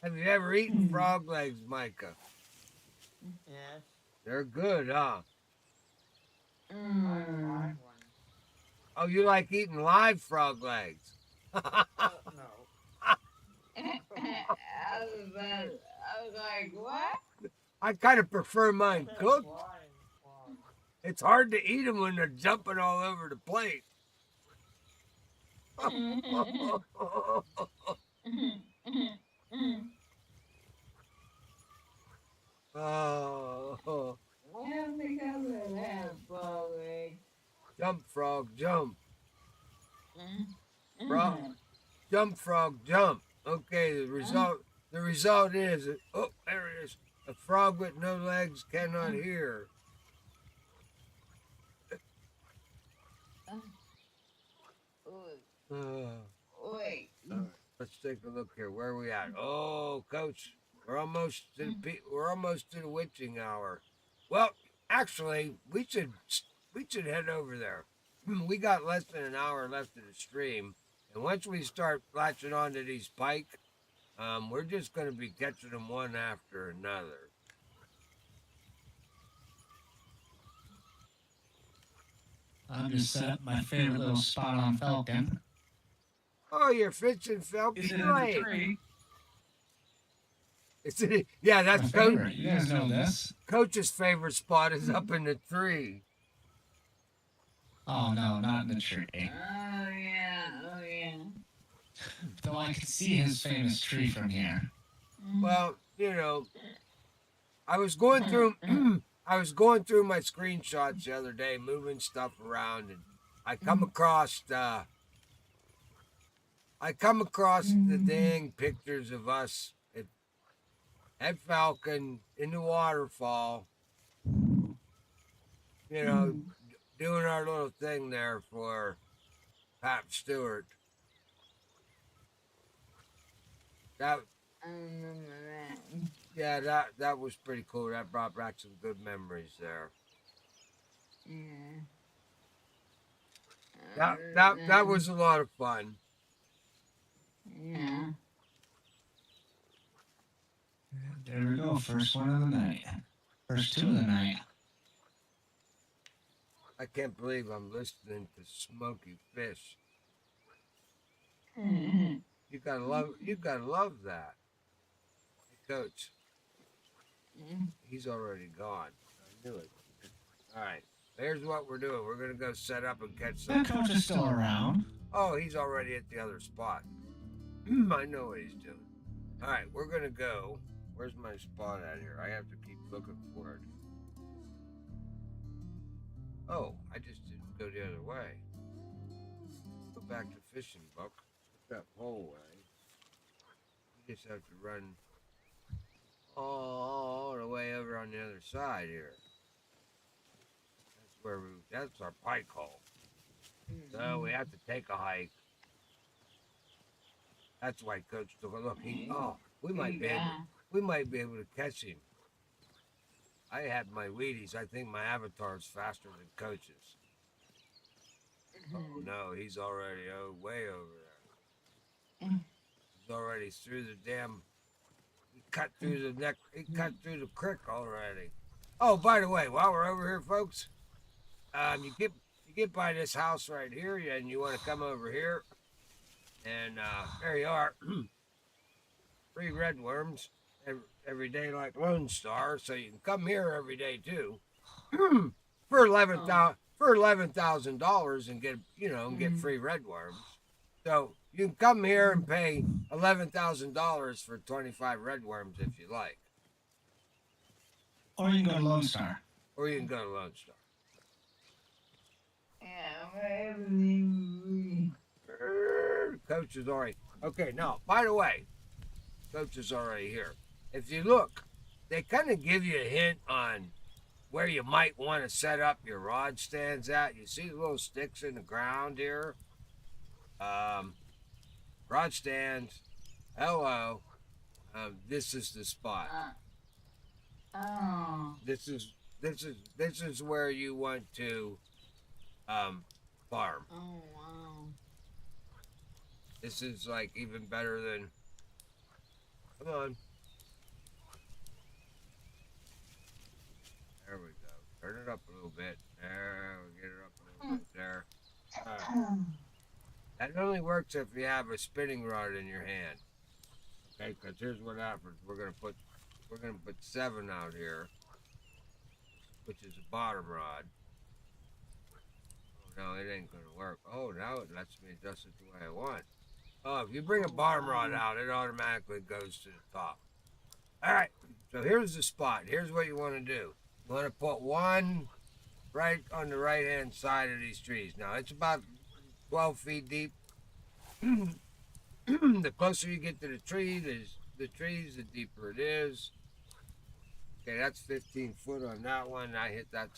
Have you ever eaten frog legs, Micah? Yes. They're good, huh? I tried one. Oh, you like eating live frog legs? No. I was like, what? I kind of prefer mine cooked. Flying frog. It's hard to eat them when they're jumping all over the plate. Oh, Yeah, because of that frog leg. jump, frog, jump. Frog, jump, frog, jump. Okay, the result is, oh, there it is. A frog with no legs cannot hear. Wait. Let's take a look here. Where are we at? Oh, Coach, we're almost to the witching hour. Well, actually, we should head over there. We got less than an hour left of the stream, and once we start latching onto these pike, we're just going to be catching them one after another. I'm just set up my favorite little spot on Falcon. Oh, you're fishing Falcon. Is it in the tree? Yeah, My that's favorite. You guys know this. Coach's favorite spot is up in the tree. Oh no, not in the tree. Oh yeah, oh yeah. Though I could see his famous tree from here. Well, you know, I was going through I was going through my screenshots the other day, moving stuff around, and I come across the dang pictures of us at Falcon in the waterfall, you know, doing our little thing there for Pat Stewart. That I remember that. yeah, that was pretty cool. That brought back some good memories there. Yeah. That was a lot of fun. Yeah. There we go. First one of the night. First two of the night. I can't believe I'm listening to Smoky Fish. You gotta love that. Hey, Coach, he's already gone. I knew it. All right, here's what we're doing. We're gonna go set up and catch some. That coach is still around. Oh, he's already at the other spot. I know what he's doing. All right, we're gonna go. Where's my spot at here? I have to keep looking for it. Oh, I just didn't go the other way. Go back to fishing, Buck. That whole way. You just have to run all the way over on the other side here. That's our pike hole. So we have to take a hike. That's why Coach took a look. We might be able to catch him. I had my Wheaties. I think my avatar's faster than Coach's. Oh no, he's already way over there. He's already through the damn. He cut through the neck. He cut through the creek already. Oh, by the way, while we're over here, folks, you get by this house right here, and you want to come over here, and there you are. Free redworms every day like Lone Star, so you can come here every day too. for $11,000 and get free redworms. So you can come here and pay $11,000 for 25 redworms if you like. Or you can go to Lone Star. Or you can go to Lone Star. Yeah, everything. Coach is already okay. Now, by the way, Coach is already here. If you look, they kind of give you a hint on where you might want to set up your rod stands at. You see the little sticks in the ground here? Rod stands. Hello. This is the spot. Oh. This is where you want to farm. Oh wow. This is like even better than. Come on. There we go. Turn it up a little bit. There, we get it up a little bit there. That only works if you have a spinning rod in your hand. Okay, because here's what happens. We're gonna put 7 out here, which is a bottom rod. Oh no, it ain't gonna work. Oh, now it lets me adjust it the way I want. Oh, if you bring a bottom rod out, it automatically goes to the top. All right, so here's the spot. Here's what you want to do. You want to put one right on the right-hand side of these trees. Now, it's about 12 feet deep. The closer you get to the trees, the deeper it is. Okay, that's 15 foot on that one. I hit that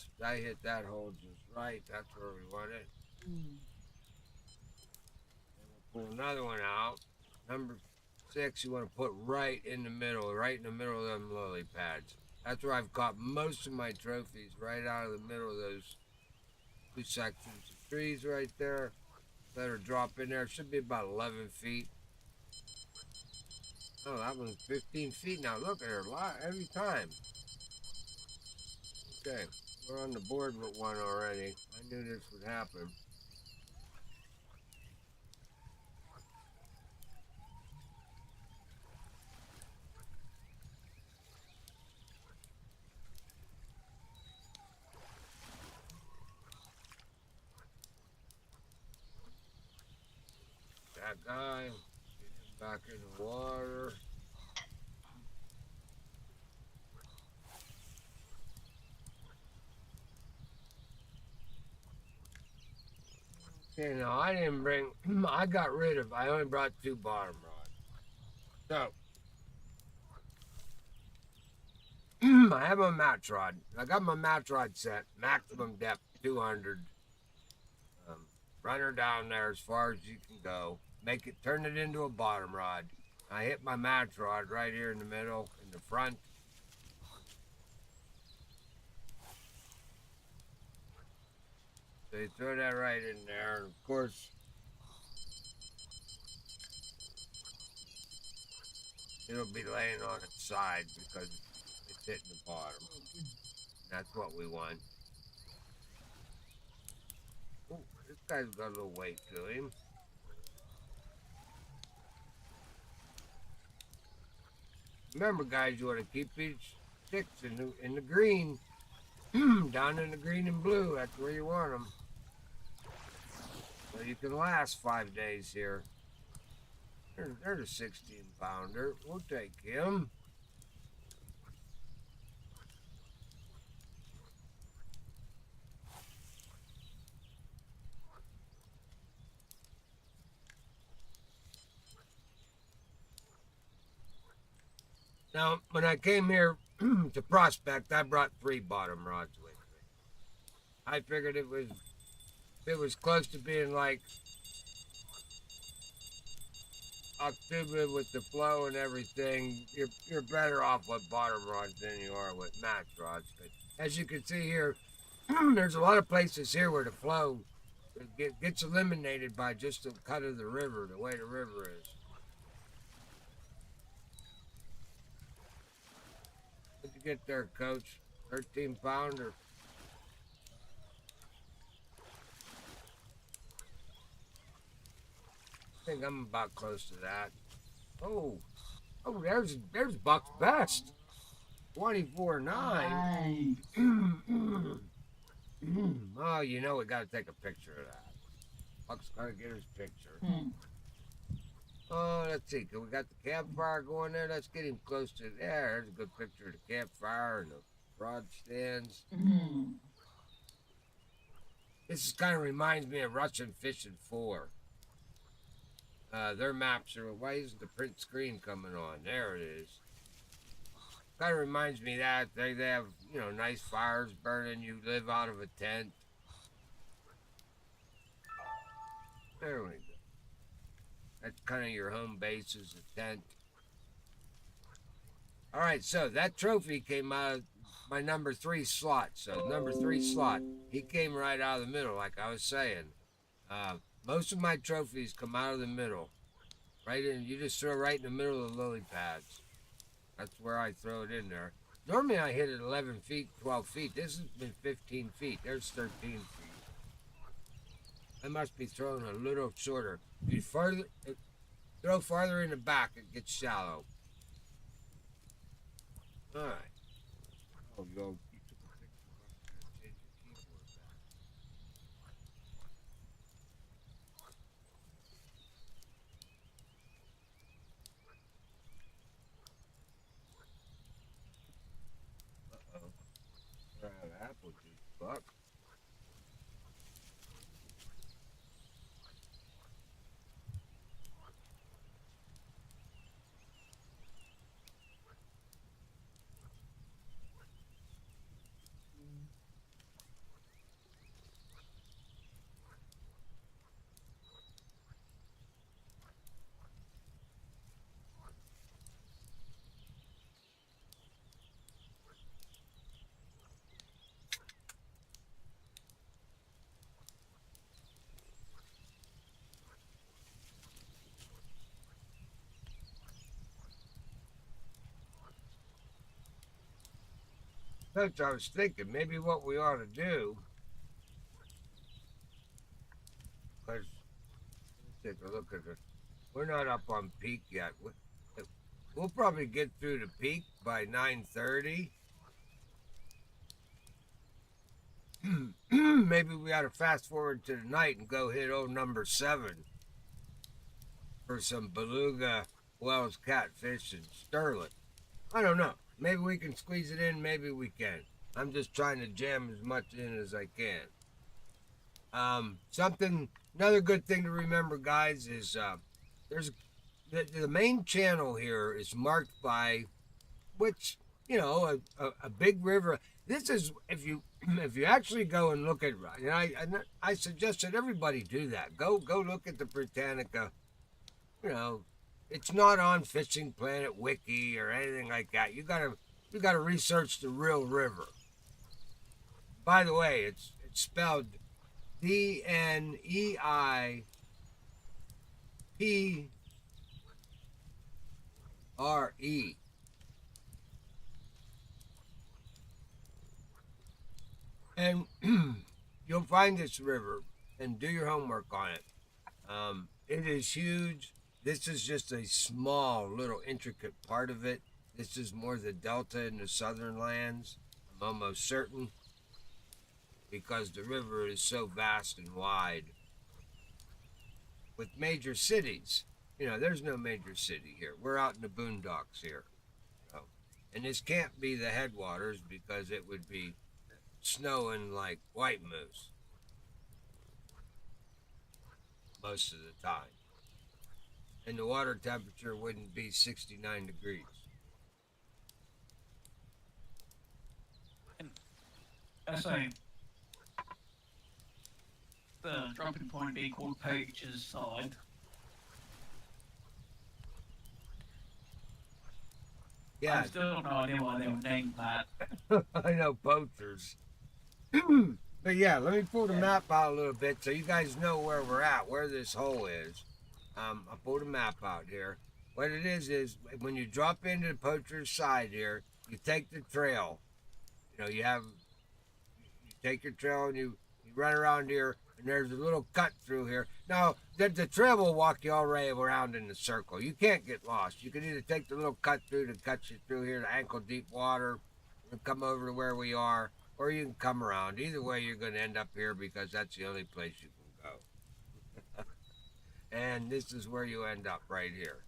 hole just right. That's where we want it. Pull another one out. Number 6, you want to put right in the middle of them lily pads. That's where I've caught most of my trophies, right out of the middle of those 2 sections of trees right there. Let her drop in there. It should be about 11 feet. Oh, that one's 15 feet now. Look at her every time. Okay, we're on the board with one already. I knew this would happen. that guy. Get him back in the water. Okay, now I didn't bring, I only brought 2 bottom rods. So, I have my match rod. I got my match rod set, maximum depth 200. Run her down there as far as you can go. Turn it into a bottom rod. I hit my match rod right here in the middle, in the front. So you throw that right in there, and of course, it'll be laying on its side because it's hitting the bottom. That's what we want. Ooh, this guy's got a little weight to him. Remember, guys, you want to keep each sticks in the green, down in the green and blue. That's where you want them. So you can last 5 days here. There's a 16-pounder. We'll take him. Now, when I came here to prospect, I brought 3 bottom rods with me. I figured it was close to being like October with the flow and everything. You're better off with bottom rods than you are with match rods. But as you can see here, there's a lot of places here where the flow gets eliminated by just the cut of the river, the way the river is. What'd you get there, Coach? 13-pounder. I think I'm about close to that. Oh, there's Buck's best. 24.9. Oh, you know we gotta take a picture of that. Buck's gotta get his picture. Oh, let's see. We got the campfire going there. Let's get him close to there. There's a good picture of the campfire and the rod stands. This kind of reminds me of Russian Fishing 4. Their maps are, why isn't the print screen coming on? There it is. Kind of reminds me of that. They have, nice fires burning. You live out of a tent. There we go. That's kind of your home base, is a tent. All right, so that trophy came out of my number 3 slot. So number 3 slot, he came right out of the middle, like I was saying. Most of my trophies come out of the middle. Right in, you just throw right in the middle of the lily pads. That's where I throw it in there. Normally I hit it 11 feet, 12 feet. This has been 15 feet. There's 13 feet. I must be throwing a little shorter. If you throw farther in the back, it gets shallow. All right. Oh, you took a picture. Change your keyboard back. Uh-oh. We're out of apple juice, Buck. Coach, I was thinking maybe what we ought to do, because let's take a look at it. We're not up on peak yet. We'll probably get through the peak by 9:30. Maybe we ought to fast forward to the night and go hit old number 7. for some beluga, Wells catfish, and sterling. I don't know. Maybe we can squeeze it in. Maybe we can. I'm just trying to jam as much in as I can. Another good thing to remember, guys, is there's the main channel here is marked by which a big river. This is if you actually go and look at, and I suggest that everybody do that. Go look at the Britannica. You know, it's not on Fishing Planet Wiki or anything like that. You gotta research the real river. By the way, it's spelled Dnipre. And you'll find this river and do your homework on it. It is huge. This is just a small, little intricate part of it. This is more the delta in the southern lands, I'm almost certain, because the river is so vast and wide. With major cities, there's no major city here. We're out in the boondocks here. And this can't be the headwaters because it would be snowing like white moose most of the time. And the water temperature wouldn't be 69 degrees. And I say, the dropping point being called Poacher's Side. Yeah. I still have no idea why they were named that. I know, poachers. But yeah, let me pull the map out a little bit so you guys know where we're at, where this hole is. I pulled a map out here. What it is when you drop into the Poacher's Side here, you take the trail. You take your trail and you run around here, and there's a little cut through here. Now, the trail will walk you all the way around in the circle. You can't get lost. You can either take the little cut through that cuts you through here to ankle deep water and come over to where we are, or you can come around. Either way, you're going to end up here because that's the only place you can go. And this is where you end up, right here.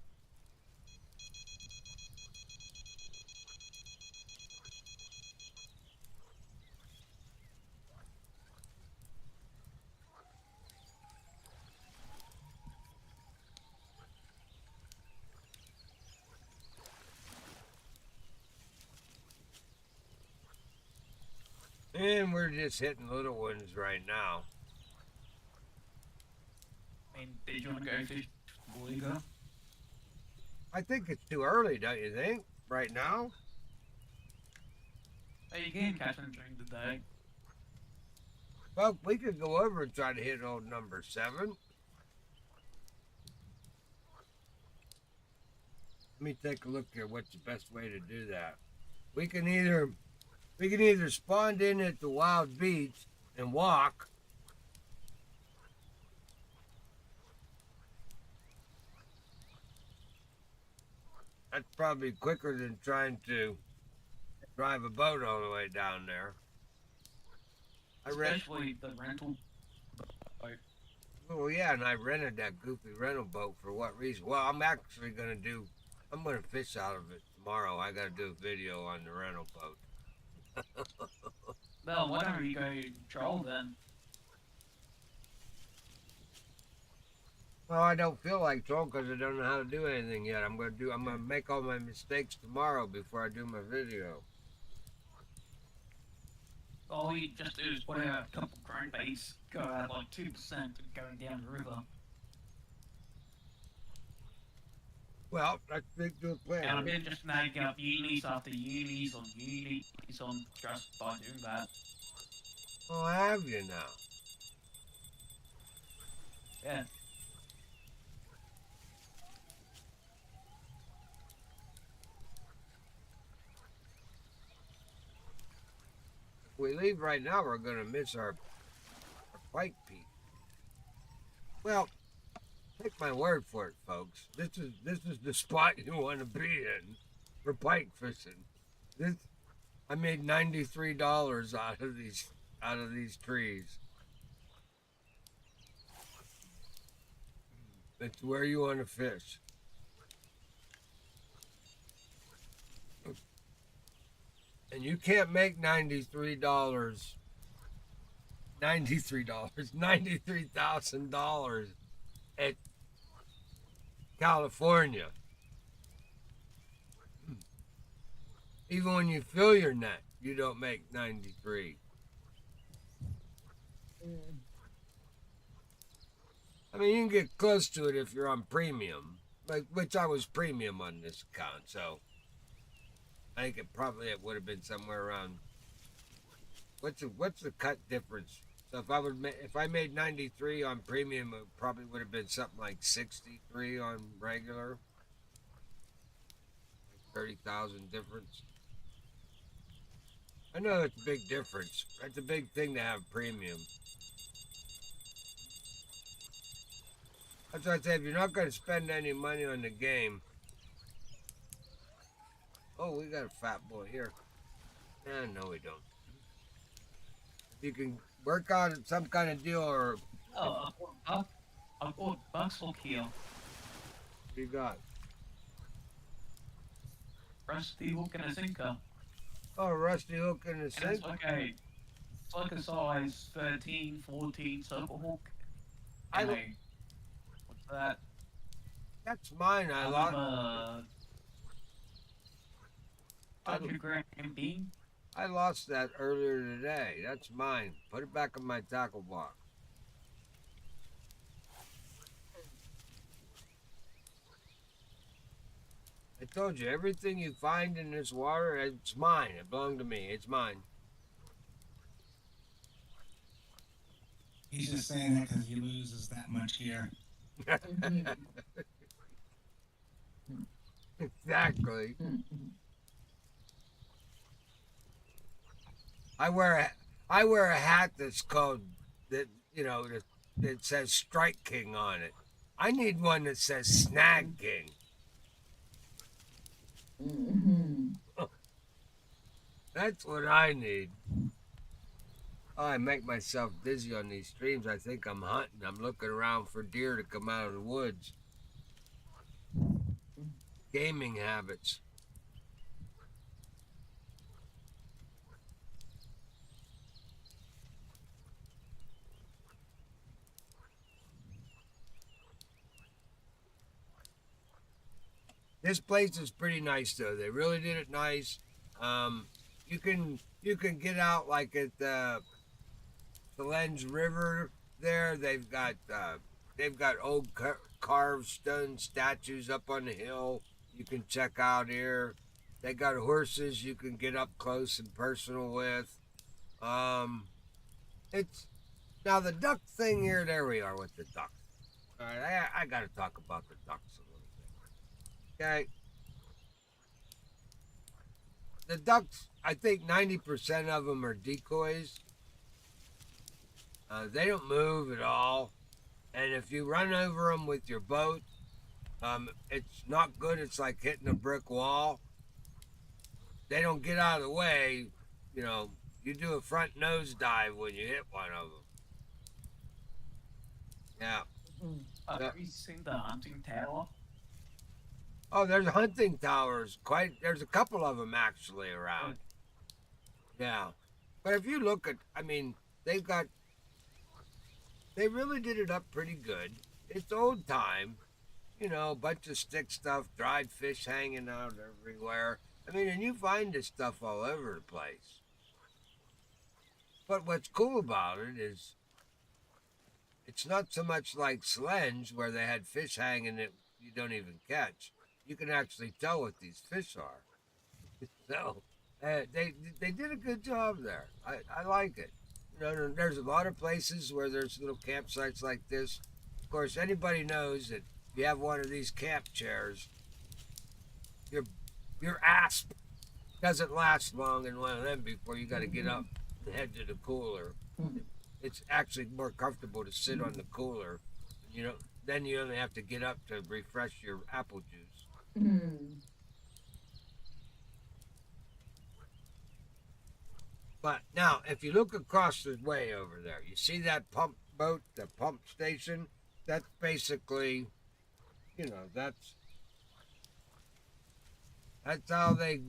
And we're just hitting little ones right now. I mean, did you want to go fish before you go? I think it's too early, don't you think? Right now? Hey, you can catch them during the day. Well, we could go over and try to hit old number 7. Let me take a look here. What's the best way to do that? We can either spawn in at the wild beach and walk. That's probably quicker than trying to drive a boat all the way down there. Especially the rental boat. Well, yeah, and I rented that goofy rental boat for what reason? Well, I'm going to fish out of it tomorrow. I got to do a video on the rental boat. Well, why don't we go troll then? Well, I don't feel like trolling because I don't know how to do anything yet. I'm gonna make all my mistakes tomorrow before I do my video. All we just do is put out a couple crankbaits, go at like 2% and going down the river. Well, let's stick to a plan. And I've been just making up unis after unis on unis on just by doing that. Oh, have you now? Yeah. If we leave right now, we're gonna miss our pike peak. Well, take my word for it, folks. This is the spot you want to be in for pike fishing. I made $93 out of these trees. It's where you want to fish. And you can't make $93, $93,000 at California. Even when you fill your net, you don't make 93. I mean, you can get close to it if you're on premium, like which I was premium on this account, so I think it would have been somewhere around. What's the cut difference? So if I made 93 on premium, it probably would have been something like 63 on regular, like 30,000 difference. I know it's a big difference. That's a big thing to have premium. That's why I say if you're not going to spend any money on the game. Oh, we got a fat boy here. No, we don't. If you can work on some kind of deal or. Oh, I bought bucks hook here. What do you got? Rusty hook and a sinker. Oh, rusty hook in the And sink. it's like a size 13, 14 circle hook. I And lo- what's that? That's mine. I lost. 100 gram bean. I lost that earlier today. That's mine. Put it back in my tackle box. I told you, everything you find in this water, it's mine. It belonged to me. It's mine. He's just saying that because he loses that much here. Exactly. I wear a hat that's called that that says Strike King on it. I need one that says Snag King. That's what I need. Oh, I make myself dizzy on these streams. I think I'm hunting. I'm looking around for deer to come out of the woods. Gaming habits. This place is pretty nice, though. They really did it nice. You can get out like at the Dnipro River. There, they've got old carved stone statues up on the hill. You can check out here. They got horses you can get up close and personal with. It's now the duck thing here. There we are with the ducks. All right, I got to talk about the ducks a little bit. Okay. The ducks, I think 90% of them are decoys. They don't move at all. And if you run over them with your boat, it's not good. It's like hitting a brick wall. They don't get out of the way. You do a front nose dive when you hit one of them. Yeah. Have you seen the hunting tower? Oh, there's hunting towers. There's a couple of them actually around. Yeah. But if you look at, they really did it up pretty good. It's old time. A bunch of stick stuff, dried fish hanging out everywhere. And you find this stuff all over the place. But what's cool about it is it's not so much like Slenge where they had fish hanging that you don't even catch. You can actually tell what these fish are. So they did a good job there. I like it. There's a lot of places where there's little campsites like this. Of course, anybody knows that if you have one of these camp chairs, your asp doesn't last long in one of them before you got to get up and head to the cooler. It's actually more comfortable to sit on the cooler. Then you only have to get up to refresh your apple juice. But now, if you look across the way over there, you see that pump boat, the pump station? That's basically you know, that's how they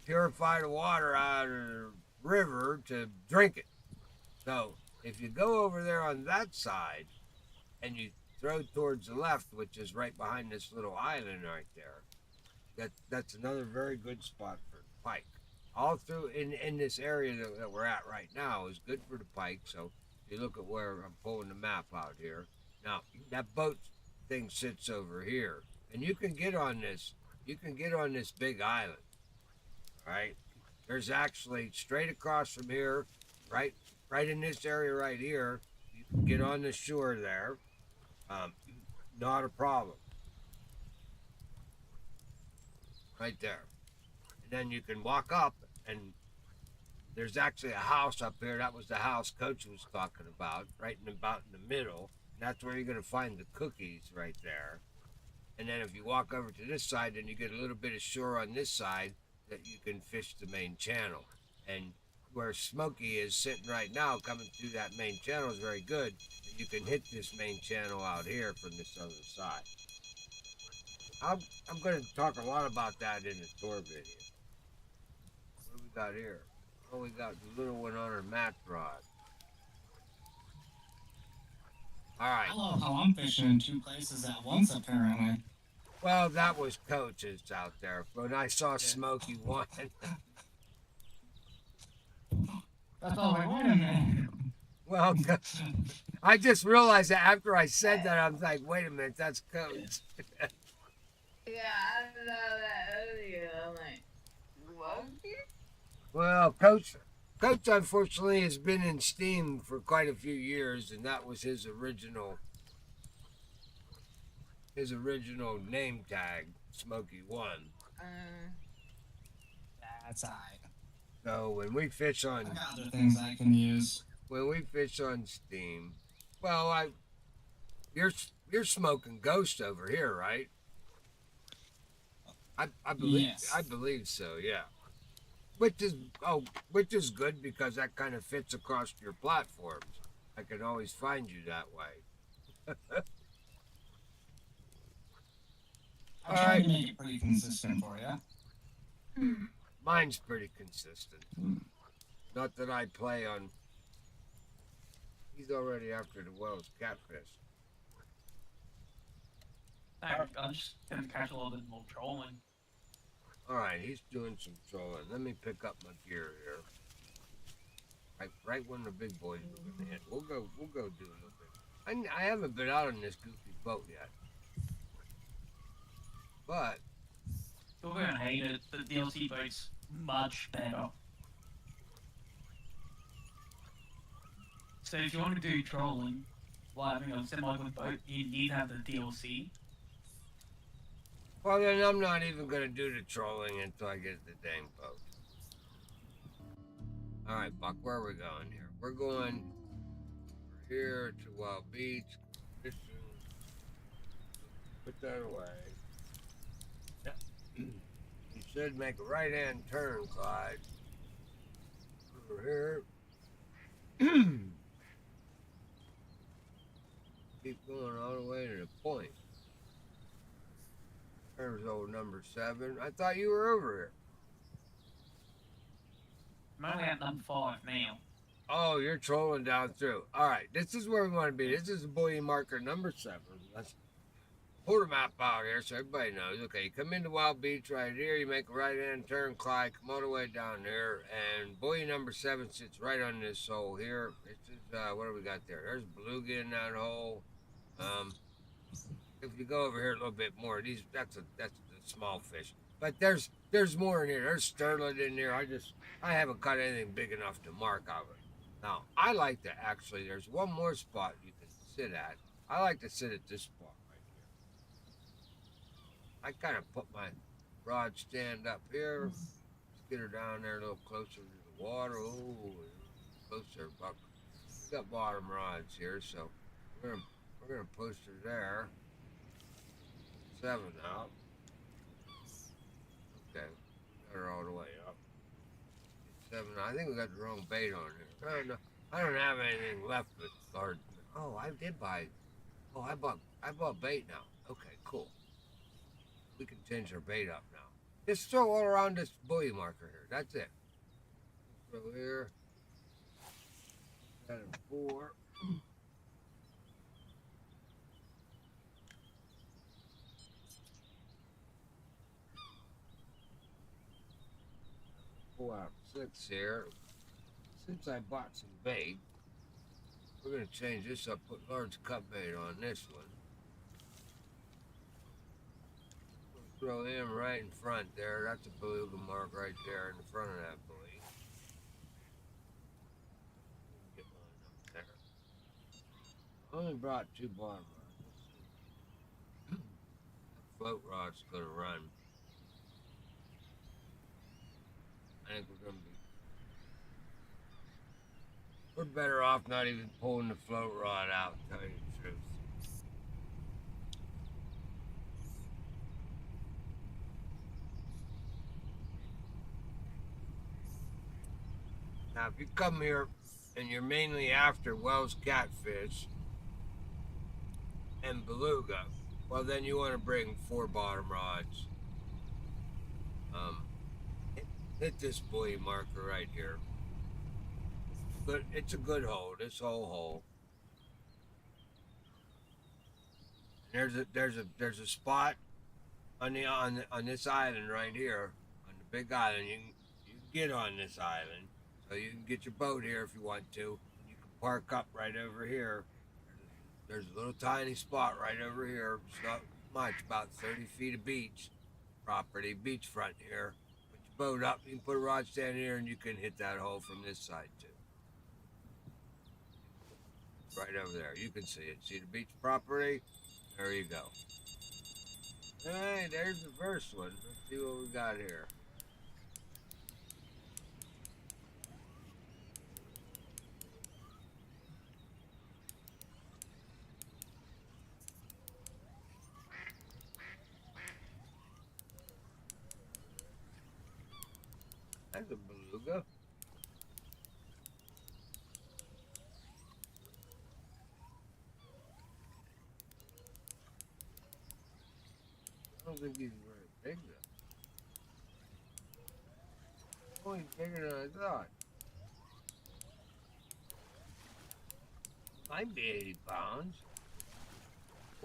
purify the water out of the river to drink it. So if you go over there on that side and you throw towards the left, which is right behind this little island right there, that's another very good spot for the pike. All through in this area that we're at right now is good for the pike. So if you look at where I'm pulling the map out here, now that boat thing sits over here, and you can get on this. You can get on this big island. Right? There's actually straight across from here, right, right in this area right here. You can get on the shore there. Um, Not a problem. Right there. And then you can walk up, and there's actually a house up here. That was the house Coach was talking about, right in about in the middle. And that's where you're going to find the cookies right there. And then if you walk over to this side, then you get a little bit of shore on this side that you can fish the main channel. And where Smokey is sitting right now, coming through that main channel is very good. And you can hit this main channel out here from this other side. I'm going to talk a lot about that in the tour video. What do we got here? Oh, we got the little one on her mat rod. All right. I love how I'm fishing in two places at once, apparently. Well, that was Coach's out there. When I saw Smokey one. That's all I want in there. Well, I just realized that after I said that, I was like, wait a minute, that's Coach. Yeah, I saw that earlier. I'm like, Smokey? Well, Coach unfortunately has been in Steam for quite a few years, and that was his original name tag, Smokey One. That's alright. So when we fish on I got other things I can use. Steam, well, you're smoking Ghost over here, right? I believe Yes. I believe so, yeah. Which is good because that kind of fits across your platforms. I can always find you that way. I tried to make it pretty consistent for you. Mine's pretty consistent. Not that I play on. He's already after the Wells catfish. I'm just gonna catch a little bit more trolling. All right, he's doing some trolling. Let me pick up my gear here. Right when the big boys are gonna hit. We'll go do a little bit. I haven't been out on this goofy boat yet, but You're gonna hate it. The DLC boat's much better. So if you want to do trolling while having a semi-good boat, you need to have the DLC. well then I'm not even gonna do the trolling until I get the dang boat. All right, Buck, where are we going here? We're going here to Wild Beach. Fishing. Put that away. Yep. You should make a right-hand turn, Clyde. Over here. Keep going all the way to the point. There's old number 7. I thought you were over here. I'm only at number 5 now. Oh, you're trolling down through. All right, this is where we want to be. This is buoy marker number 7. Let's pull the map out here so everybody knows. Okay, you come into Wild Beach right here. You make a right-hand turn, Clyde. Come all the way down there, and buoy number 7 sits right on this hole here. This is what do we got there? There's beluga in that hole. If you go over here a little bit more, that's the small fish. But there's more in here. There's sterling in there. I haven't caught anything big enough to mark of it. Now I like to actually. There's one more spot you can sit at. I like to sit at this spot right here. I kind of put my rod stand up here. Let's get her down there a little closer to the water. Oh, closer, Buck. We got bottom rods here, so we're gonna push her there. 7 out. Okay, got her all the way up. 7. I think we got the wrong bait on here. I don't have anything left but hard. Oh, I did buy. Oh, I bought bait now. Okay, cool. We can change our bait up now. Just throw all around this buoy marker here. That's it. Throw here. Got a 4. Pull out 6 here. Since I bought some bait, we're gonna change this up. Put large cut bait on this one. Throw him right in front there. That's a beluga mark right there in the front of that buoy. Get mine up there. I only brought 2 bottom rods. Let's see. That float rod's gonna run. I think we're gonna be. We're better off not even pulling the float rod out, to tell you the truth. Now, if you come here and you're mainly after Wells catfish and beluga, well, then you want to bring 4 bottom rods. Hit this buoy marker right here. But it's a good hole. This whole hole. There's a spot on this island right here, on the big island. You can get on this island, so you can get your boat here if you want to. You can park up right over here. There's a little tiny spot right over here. It's not much, about 30 feet of beach property, beachfront here. Put your boat up. You can put a rod stand here, and you can hit that hole from this side too. Right over there. You can see it. See the beach property? There you go. Alright, there's the first one. Let's see what we got here. That's a beluga. I don't think he's very big though. Oh, he's bigger than I thought. Might be 80 pounds.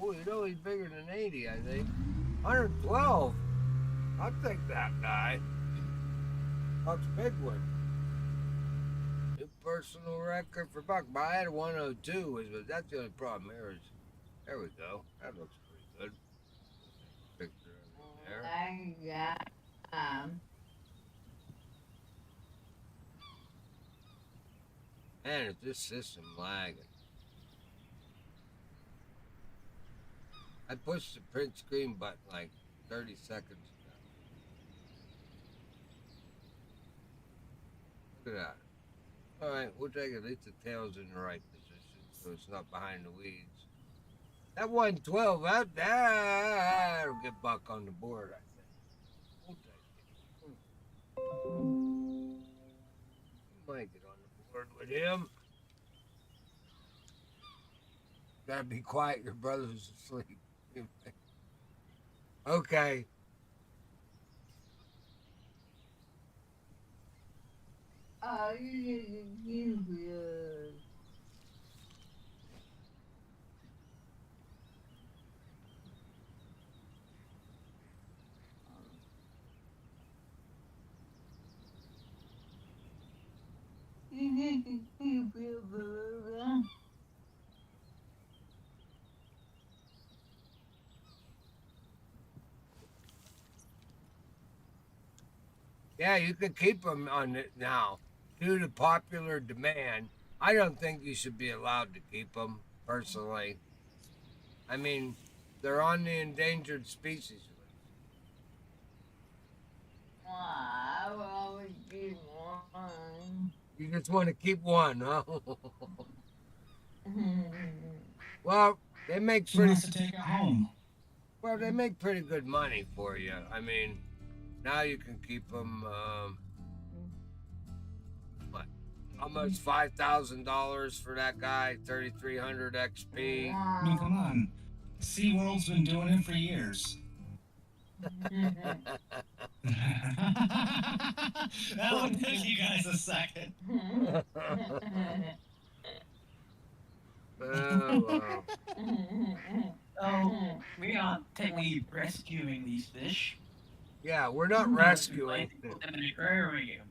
Oh, you know he's bigger than 80, I think. 112. I'll take that guy. Buck's big one. New personal record for Buck. But I had a 102, but that's the only problem here is, there we go. That looks pretty good. Picture of it there. Man, is this system lagging? I pushed the print screen button like 30 seconds ago. Look at that. Alright, we'll take at least the tail's in the right position so it's not behind the weeds. That 112, that'll get Buck on the board, I think. We'll take it. You might get on the board with him. Gotta be quiet, your brother's asleep. Okay. Yeah, you can keep them on it now. Due to popular demand, I don't think you should be allowed to keep them, personally. I mean, they're on the endangered species list. I will always keep one. You just want to keep one, huh? Well, they make She pretty. wants to take it home. Well, they make pretty good money for you. I mean, now you can keep them. What? Almost $5,000 for that guy. 3,300 XP. I mean, come on. SeaWorld's been doing it for years. That would take you guys a second. Oh, Oh, we aren't technically rescuing these fish. yeah, we're not We're rescuing. planning to put them in aquariums.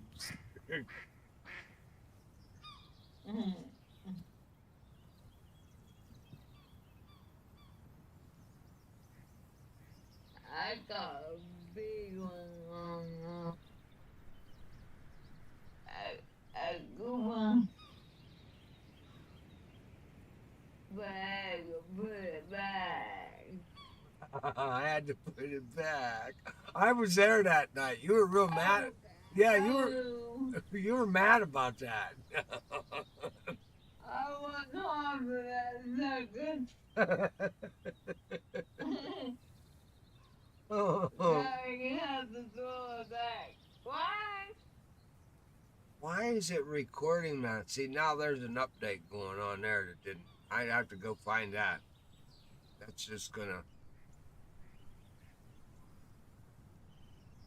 I got a big one. A good one. Bag, put it back. I had to put it back. I was there that night. You were real mad. Yeah, you were mad about that. I was confident that good. Oh, Now you have to throw it back. Why? why is it recording that? See, now there's an update going on there that didn't. I'd have to go find that. That's just gonna.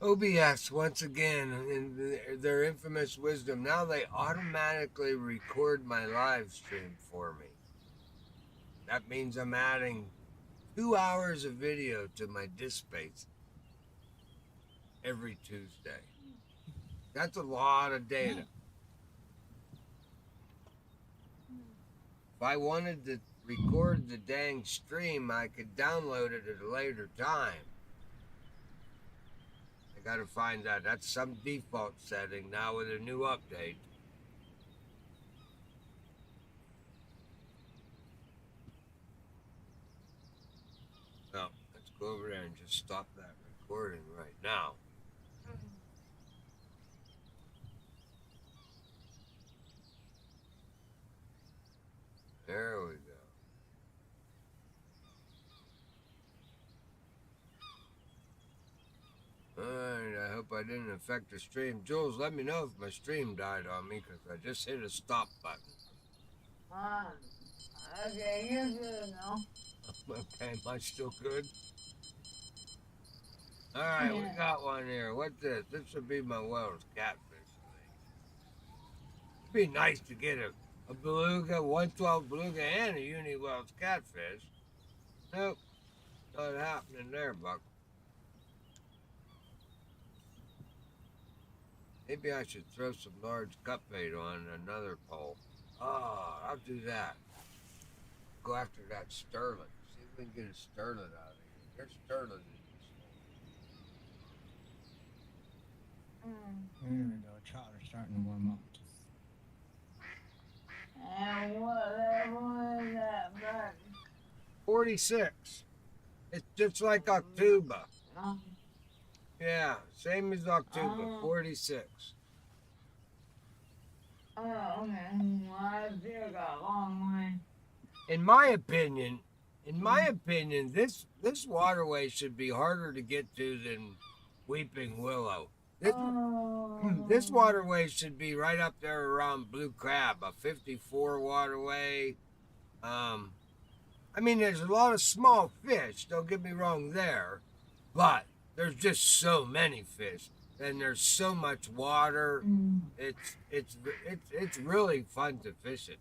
OBS, once again, in their infamous wisdom, now they automatically record my live stream for me. That means I'm adding 2 hours of video to my disk space every Tuesday. That's a lot of data. If I wanted to record the dang stream, I could download it at a later time. I gotta find that. That's some default setting now with a new update. So let's go over there and just stop that recording right now. There we go. Alright, I hope I didn't affect the stream. Jules, let me know if my stream died on me because I just hit a stop button. Okay, you're good now. Okay, am I still good? Alright, we got one here. What's this? This should be my Wells catfish thing. It'd be nice to get a beluga, 112 beluga, and a uni Wells catfish. Nope, not happening there, Buck. Maybe I should throw some large cut bait on another pole. Oh, I'll do that. Go after that sterling. See if we can get a sterling out of here. There's sterling in this hole. There we go. Chowder's starting to warm up. And what level is that bird? 46. It's just like October. Yeah, same as October, 46. Oh, okay. Well, I still got a long way. In my opinion, this waterway should be harder to get to than Weeping Willow. This waterway should be right up there around Blue Crab, a 54 waterway. I mean, there's a lot of small fish. Don't get me wrong there, but there's just so many fish, and there's so much water. It's really fun to fish it.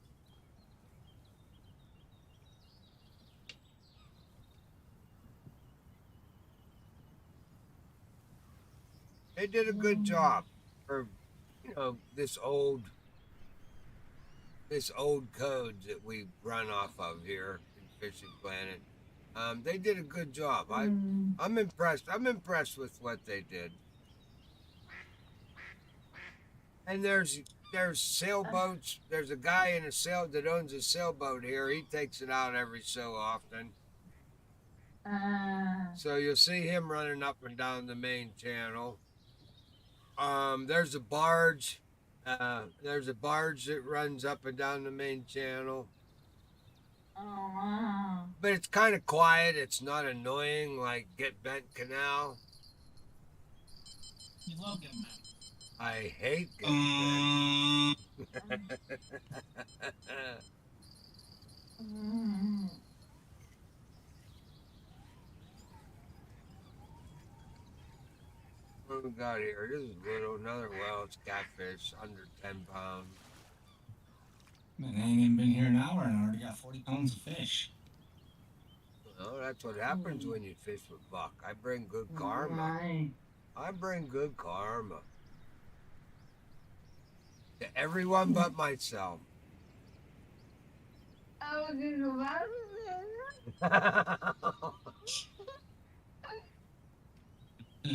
They did a good job for, this old code that we run off of here in Fishing Planet. They did a good job. I'm impressed. I'm impressed with what they did. And there's sailboats. There's a guy that owns a sailboat here. He takes it out every so often. So you'll see him running up and down the main channel. There's a barge. That runs up and down the main channel. Oh, wow. But it's kind of quiet. It's not annoying like Get Bent Canal. You love Get Bent. I hate Get Bent. What we got here? This is little, another Wells catfish, under 10 pounds. Man, they ain't even been here an hour and already got 40 pounds of fish. Well, that's what happens when you fish with Buck. I bring good karma. Right. I bring good karma. To everyone but myself. I was in the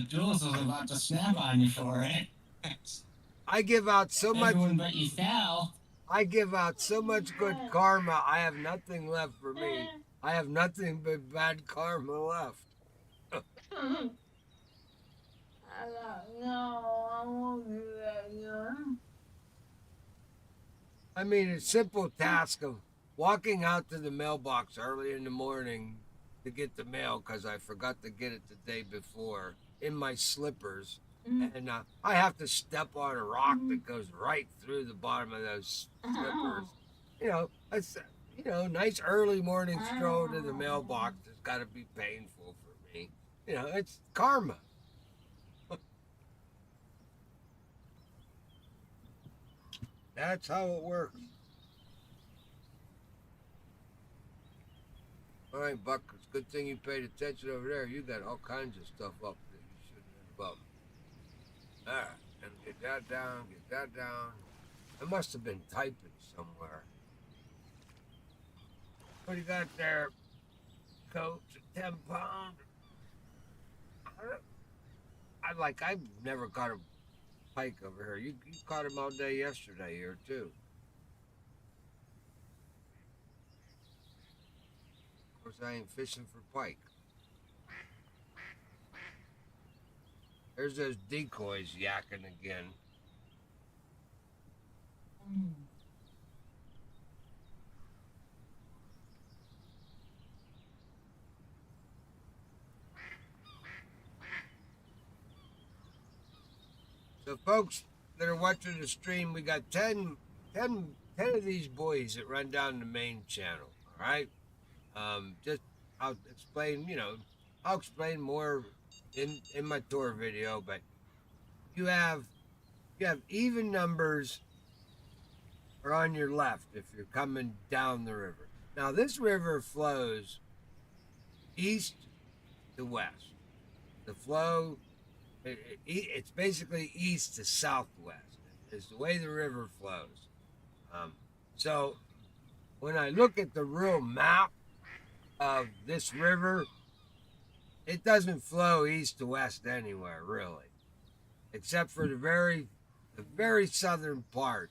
Jules was about to snap on you for it. I give out so much. Everyone but yourself. I give out so much good karma. I have nothing left for me. I have nothing but bad karma left. No, I won't do that, no. I mean, a simple task of walking out to the mailbox early in the morning to get the mail because I forgot to get it the day before in my slippers. And I have to step on a rock that goes right through the bottom of those slippers. You know, it's, nice early morning stroll to the mailbox has got to be painful for me. You know, it's karma. That's how it works. All right, Buck, it's a good thing you paid attention over there. You got all kinds of stuff up that you shouldn't have up. All right, and get that down, get that down. I must have been typing somewhere. What do you got there, Coach? 10 pound? I've never caught a pike over here. You caught him all day yesterday here, too. Of course, I ain't fishing for pike. There's those decoys yakking again. So, folks that are watching the stream, we got 10 of these boys that run down the main channel, all right? I'll explain more in my tour video, but you have even numbers are on your left if you're coming down the river. Now, this river flows east to west. The flow, it's basically east to southwest is the way the river flows. So when I look at the real map of this river, it doesn't flow east to west anywhere, really, except for the very southern part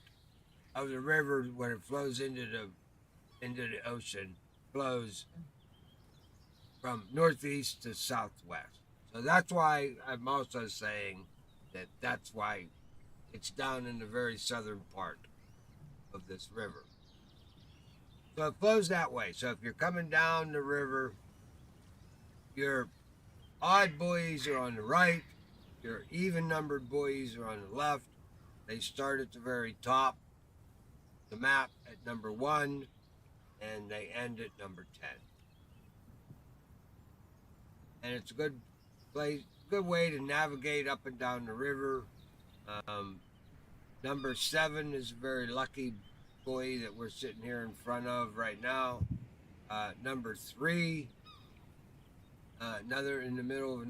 of the river when it flows into the ocean, flows from northeast to southwest. So that's why I'm also saying that's why it's down in the very southern part of this river. So it flows that way. So if you're coming down the river, your odd buoys are on the right, your even numbered buoys are on the left. They start at the very top, the map at number 1, and they end at number 10. And it's a good way to navigate up and down the river. Number 7 is a very lucky buoy that we're sitting here in front of right now. Number 3, another in the middle of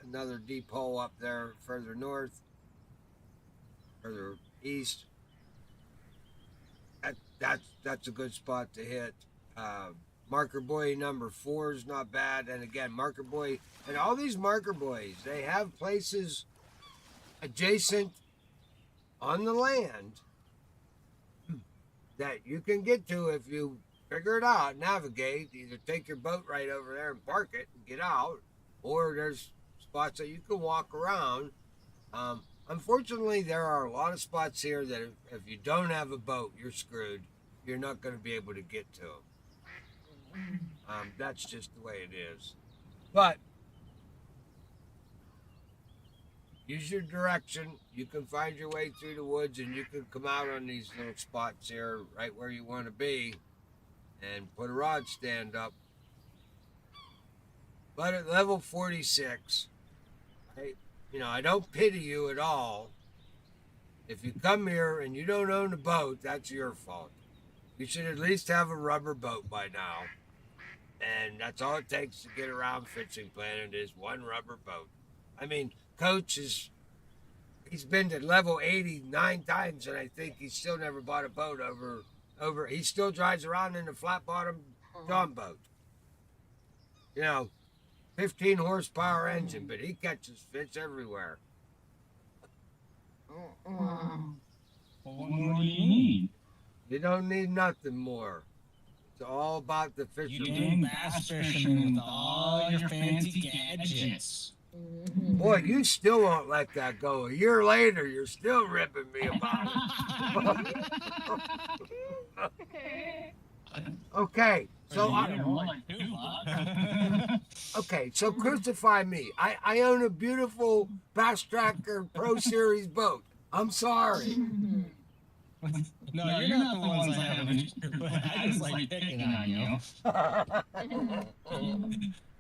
another deep hole up there further north, further east. That's a good spot to hit. Marker buoy number 4 is not bad, and again, marker buoy, and all these marker buoys, they have places adjacent on the land that you can get to if you figure it out, navigate, either take your boat right over there and park it and get out, or there's spots that you can walk around. Unfortunately, there are a lot of spots here that if you don't have a boat, you're screwed. You're not going to be able to get to them. That's just the way it is. But use your direction. You can find your way through the woods, and you can come out on these little spots here right where you want to be and put a rod stand up. But at level 46, right, I don't pity you at all. If you come here and you don't own a boat, that's your fault. You should at least have a rubber boat by now. And that's all it takes to get around Fishing Planet is one rubber boat. I mean, Coach he's been to level 89 times, and I think he's still never bought a boat over. He still drives around in a flat bottom John boat. 15 horsepower engine, but he catches fish everywhere. Well, what more do you need? You don't need nothing more. It's all about the You fisherman. doing bass fishing with all your fancy gadgets. Boy, you still won't let that go. A year later, you're still ripping me about it. Okay, so okay, so crucify me. I own a beautiful Bass Tracker Pro Series boat. I'm sorry. No, you're not the ones I have an issue with. I just like picking on you.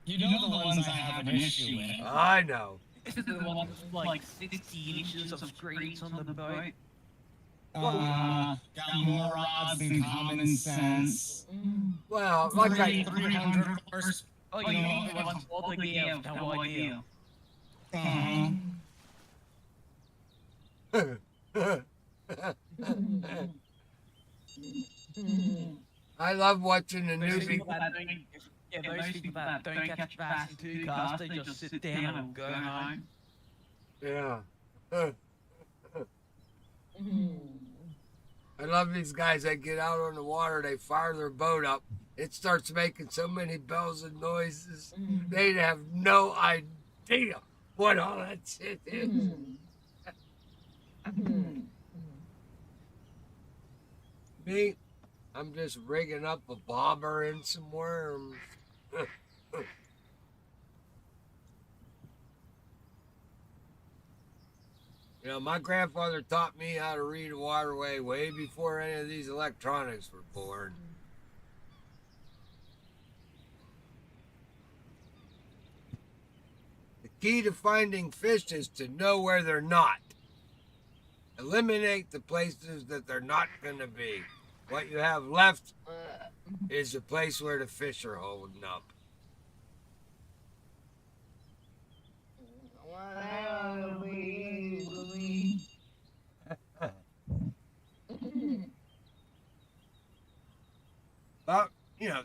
You know the ones I have an issue with. I know. This is the one with like 60 inches of screens on the boat. Got more rods than common sense. Well, like I 300 horse. Oh, you know the ones all the gear, no idea. I love watching the Those newbie. people that don't catch bass in 2 casts, they just sit down and go home. Yeah. I love these guys that get out on the water, they fire their boat up. It starts making so many bells and noises. They have no idea what all that shit is. Me, I'm just rigging up a bobber and some worms. My grandfather taught me how to read a waterway way before any of these electronics were born. The key to finding fish is to know where they're not. Eliminate the places that they're not going to be. What you have left is the place where the fish are holding up. Well,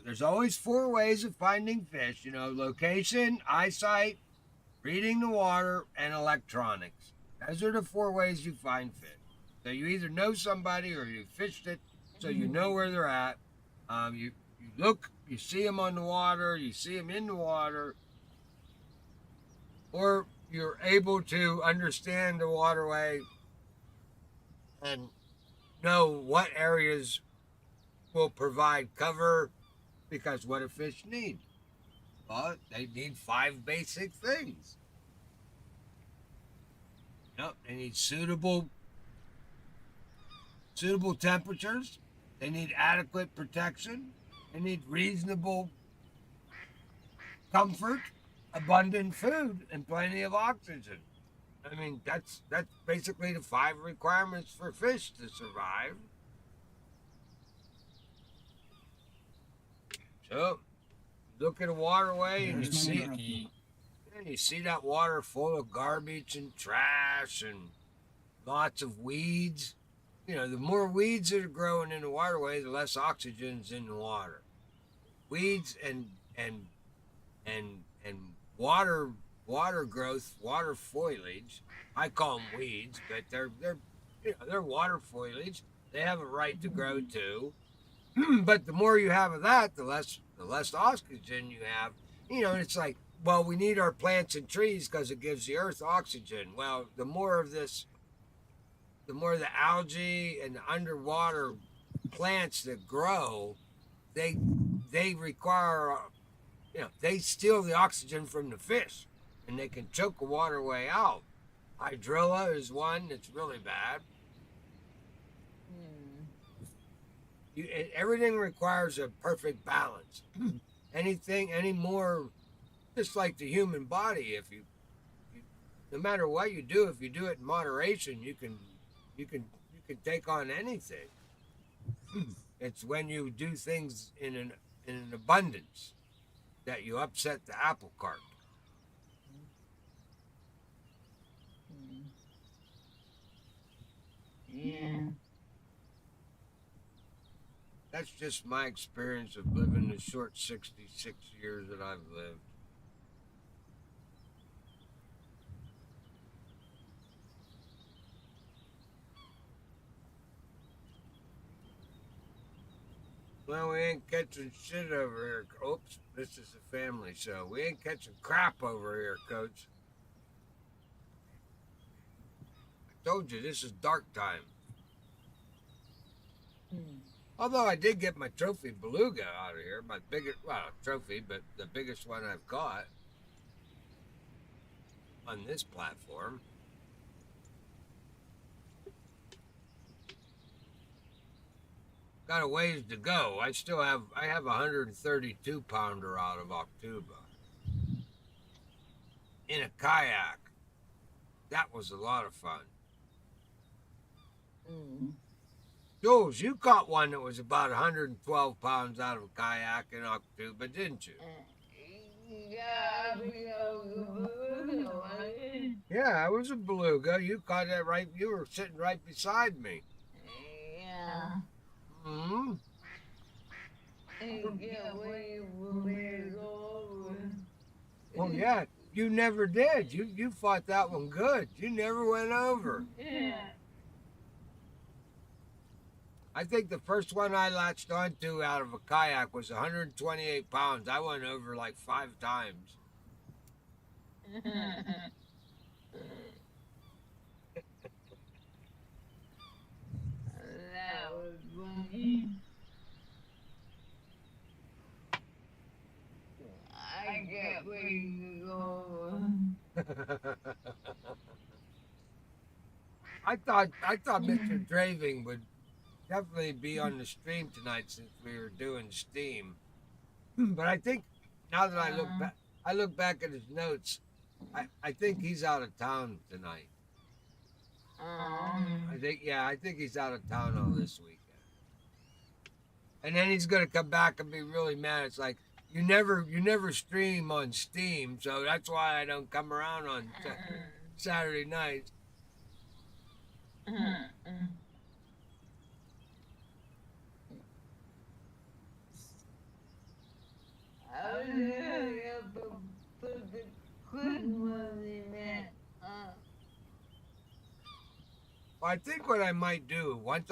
there's always 4 ways of finding fish. Location, eyesight, reading the water, and electronics. Those are the 4 ways you find fish. So you either know somebody or you fished it, so you know where they're at. You look, you see them on the water, you see them in the water, or you're able to understand the waterway and know what areas will provide cover, because what do fish need? Well, they need 5 basic things. They need suitable temperatures. They need adequate protection. They need reasonable comfort, abundant food, and plenty of oxygen. I mean, that's basically the 5 requirements for fish to survive. So, look at a waterway and you see that water full of garbage and trash and lots of weeds. The more weeds that are growing in the waterway, the less oxygen's in the water. Weeds and water growth, water foliage. I call them weeds, but they're water foliage. They have a right to grow too. But the more you have of that, the less oxygen you have. It's like, well, we need our plants and trees because it gives the earth oxygen. Well, the more the algae and the underwater plants that grow, they require, they steal the oxygen from the fish, and they can choke a waterway out. Hydrilla is one that's really bad. Everything requires a perfect balance. Any more, just like the human body, if you no matter what you do, if you do it in moderation, you can take on anything. It's when you do things in an abundance that you upset the apple cart. Yeah. That's just my experience of living the short 66 years that I've lived. Well, we ain't catching shit over here. Oops, this is a family show. We ain't catching crap over here, Coach. I told you, this is dark time. Although I did get my trophy beluga out of here, my biggest, well, trophy, but the biggest one I've caught on this platform. Got a ways to go. I have a 132 pounder out of October in a kayak. That was a lot of fun. Jules, you caught one that was about 112 pounds out of a kayak in October, didn't you? Yeah, it was a beluga. You caught that right. You were sitting right beside me. Yeah. Hmm. Well, yeah, you never did. You fought that one good. You never went over. Yeah. I think the first one I latched onto out of a kayak was 128 pounds. I went over like 5 times. That was funny. I get where you go. I thought Mr. Draving would definitely be on the stream tonight since we were doing Steam. But I think now that I look back at his notes, I think he's out of town tonight. I think he's out of town all this weekend. And then he's gonna come back and be really mad. It's like you never stream on Steam, so that's why I don't come around on Saturday nights. Well, I think what I might do once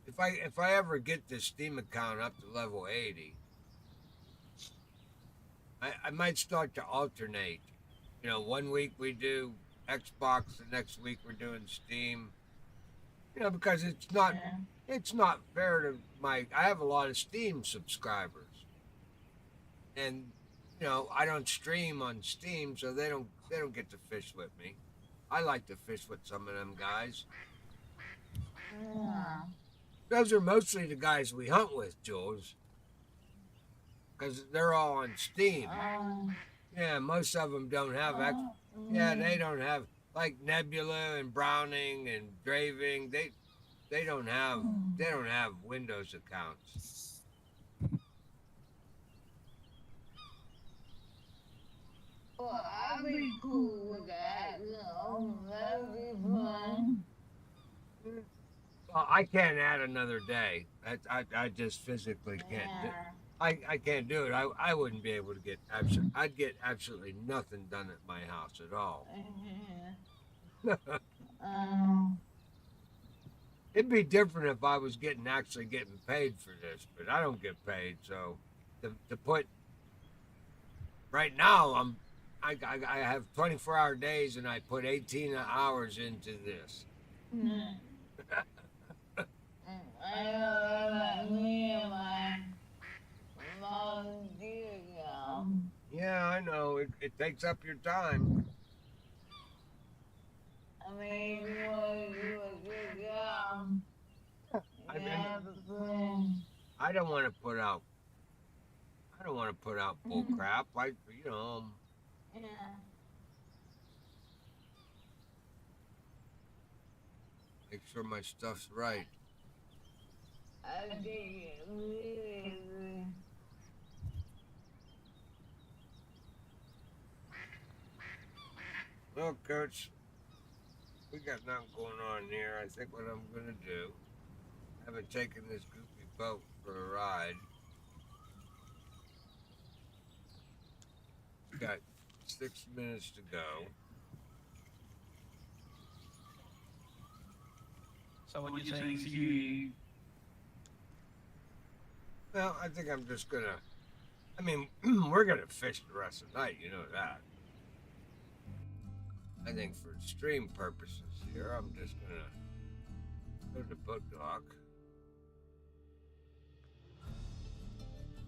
if I ever get this Steam account up to level 80, I might start to alternate. You know, one week we do Xbox, the next week we're doing Steam. You know, because it's not fair to I have a lot of Steam subscribers, and you know I don't stream on Steam, so they don't get to fish with me. I like to fish with some of them guys. Those are mostly the guys we hunt with, Jules, because they're all on Steam. Yeah, most of them don't have they don't have like Nebula and Browning and Draving. They don't have Windows accounts. Well, I'll be cool with that. That'll be fun. Well, I can't add another day. I just physically can't. I can't do it. I wouldn't be able to get I'd get absolutely nothing done at my house at all. It'd be different if I was actually getting paid for this, but I don't get paid. So to put right now I have 24-hour days and I put 18 hours into this. Yeah, I know. It takes up your time. I mean, you want to do a good job. I don't want to put out bull crap. Make sure my stuff's right. Okay. Well, Coach, we got nothing going on here. I think what I'm gonna do, I haven't taken this goofy boat for a ride. We got 6 minutes to go. So what you're saying is you... Well, I think I'm just gonna, I mean, we're gonna fish the rest of the night, you know that. I think for stream purposes here, I'm just gonna go to the boat dock.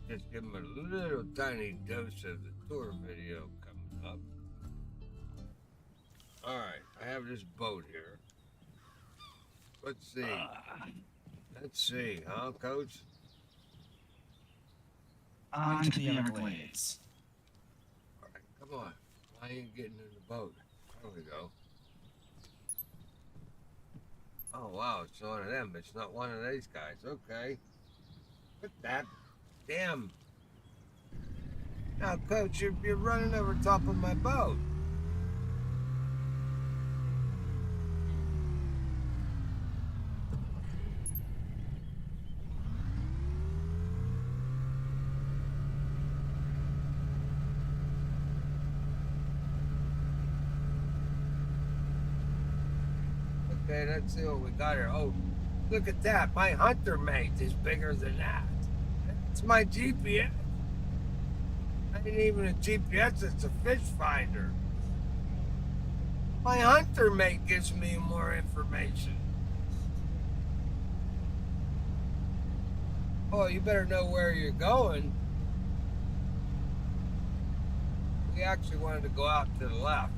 Just give them a little tiny dose of the tour video coming up. Alright, I have this boat here. Let's see. Let's see, huh, Coach? On to the Everglades. Alright, come on. I ain't getting in the boat. There we go. Oh, wow, it's one of them. It's not one of these guys. Okay. Look at that. Damn. Now, Coach, you're running over top of my boat. Okay, let's see what we got here. Oh, look at that. My hunter mate is bigger than that. It's my GPS. It ain't even a GPS, it's a fish finder. My hunter mate gives me more information. Oh, you better know where you're going. We actually wanted to go out to the left.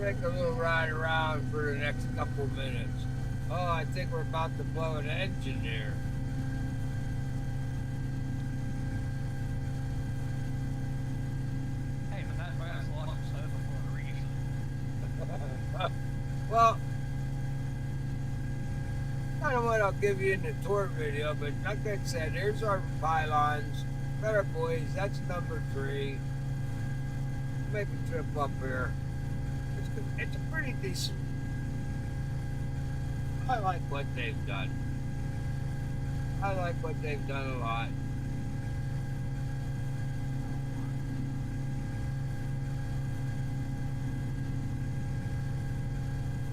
Take a little ride around for the next couple minutes. Oh, I think we're about to blow an engine here. Hey, but that boat's like a sofa for a reason. Well, kind of what I'll give you in the tour video, but like I said, here's our pylons. Got our buoys, that's number 3. Make a trip up here. It's a pretty decent. I like what they've done. I like what they've done a lot.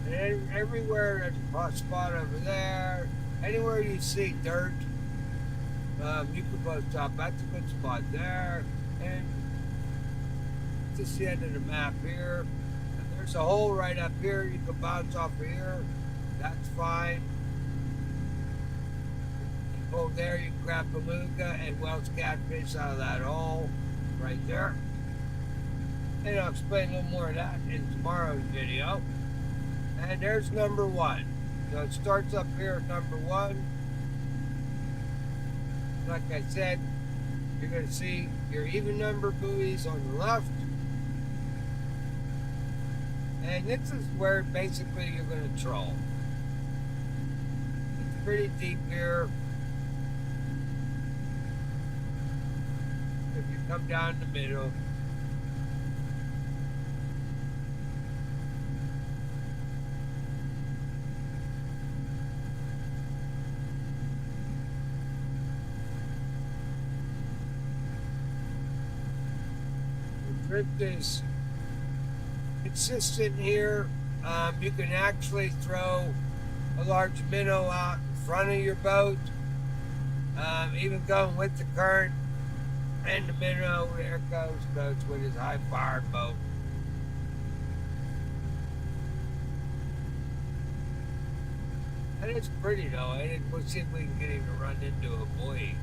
And everywhere there's a hot spot over there. Anywhere you see dirt, you can both stop. That's a good spot there. And just the end of the map here. There's a hole right up here. You can bounce off of here. That's fine. You pull there, you can grab beluga and Welsh catfish out of that hole right there. And I'll explain a little more of that in tomorrow's video. And there's number 1. So it starts up here at number 1. Like I said, you're going to see your even number buoys on the left. And this is where basically you're going to troll. It's pretty deep here. If you come down the middle. The drift is consistent here. You can actually throw a large minnow out in front of your boat, even going with the current. And the minnow, there goes Coach with his high-powered boat. And it's pretty though, and we'll see if we can get him to run into a buoy.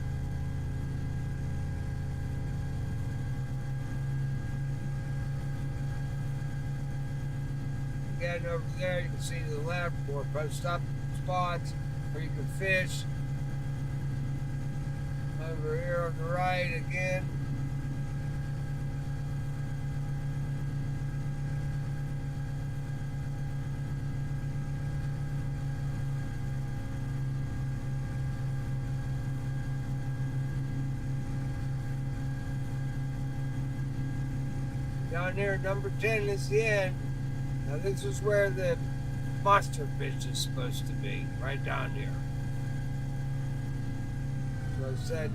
Again, over there you can see to the left more post-up spots where you can fish. Over here on the right again. Down there, number 10 is the end. Now this is where the monster fish is supposed to be, right down here. So I said,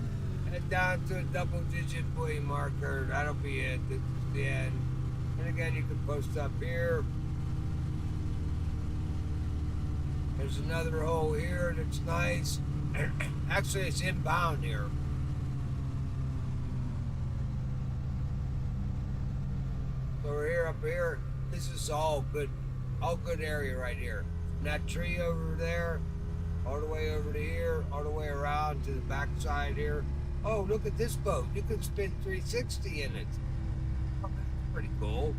head down to a double-digit buoy marker. That'll be it. This is the end. And again, you can post up here. There's another hole here that's nice. Actually, it's inbound here. So we're here, up here. This is all good area right here. From that tree over there, all the way over to here, all the way around to the back side here. Oh, look at this boat. You can spin 360 in it. Oh, that's pretty cool.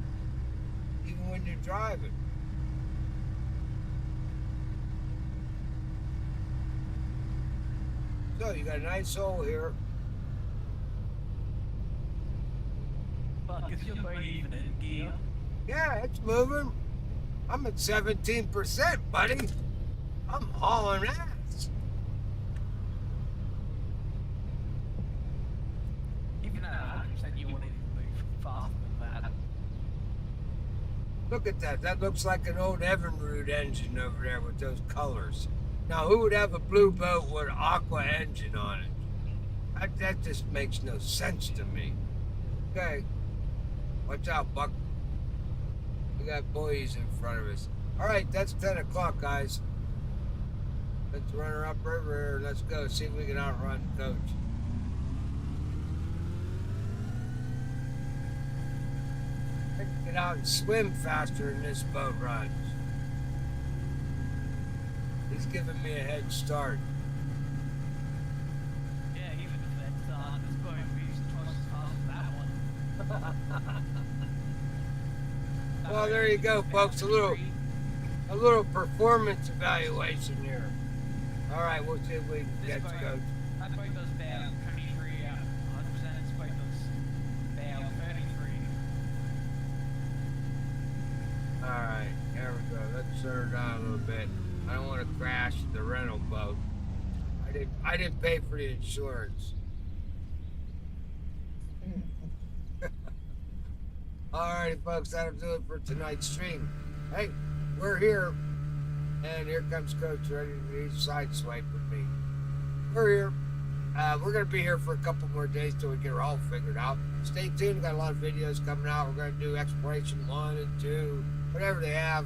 Even when you're driving. So you got a nice hole here. Fuck, is your boat even in gear? Yeah, it's moving. I'm at 17%, buddy. I'm hauling ass. Even at 100%, you wouldn't even move faster than that. Look at that. That looks like an old Evinrude engine over there with those colors. Now, who would have a blue boat with an aqua engine on it? That just makes no sense to me. Okay. Watch out, Buck. We got buoys in front of us. All right, that's 10 o'clock, guys. Let's run her up river here. Let's go see if we can outrun Coach. I can get out and swim faster than this boat runs. He's giving me a head start. Yeah, even if that's this boat moves twice as fast as that one. Well, there you go, folks. A little performance evaluation here. All right, we'll see if we can get boat, Coach. That boat does about 23 out of 100%. This boat does about 33. All right, there we go. Let's slow her down a little bit. I don't want to crash the rental boat. I didn't pay for the insurance. Alrighty, folks, that'll do it for tonight's stream. Hey, we're here, and here comes Coach ready to sideswipe with me. We're here. We're going to be here for a couple more days till we get her all figured out. Stay tuned. We've got a lot of videos coming out. We're going to do Exploration 1 and 2, whatever they have.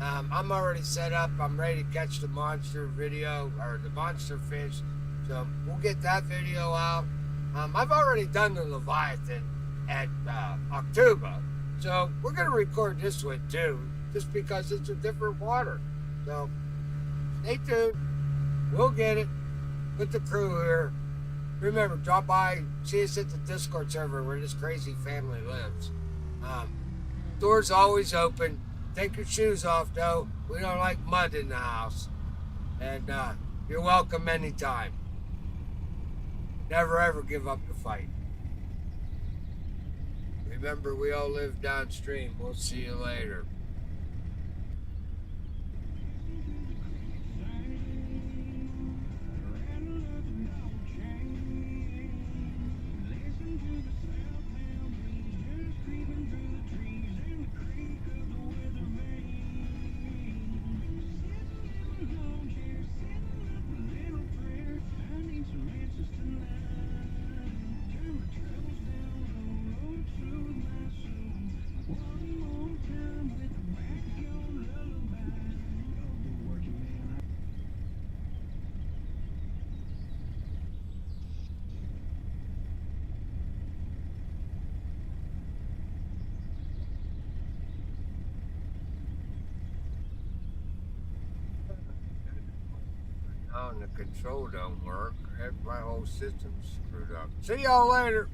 I'm already set up. I'm ready to catch the monster video, or the monster fish. So we'll get that video out. I've already done the Leviathan at October. So we're going to record this one too, just because it's a different water. So stay tuned. We'll get it with the crew here. Remember, drop by, see us at the Discord server where this crazy family lives. Doors always open. Take your shoes off, though. We don't like mud in the house. And you're welcome anytime. Never ever give up the fight. Remember, we all live downstream. We'll see you later. Oh, and the control don't work. My whole system's screwed up. See y'all later.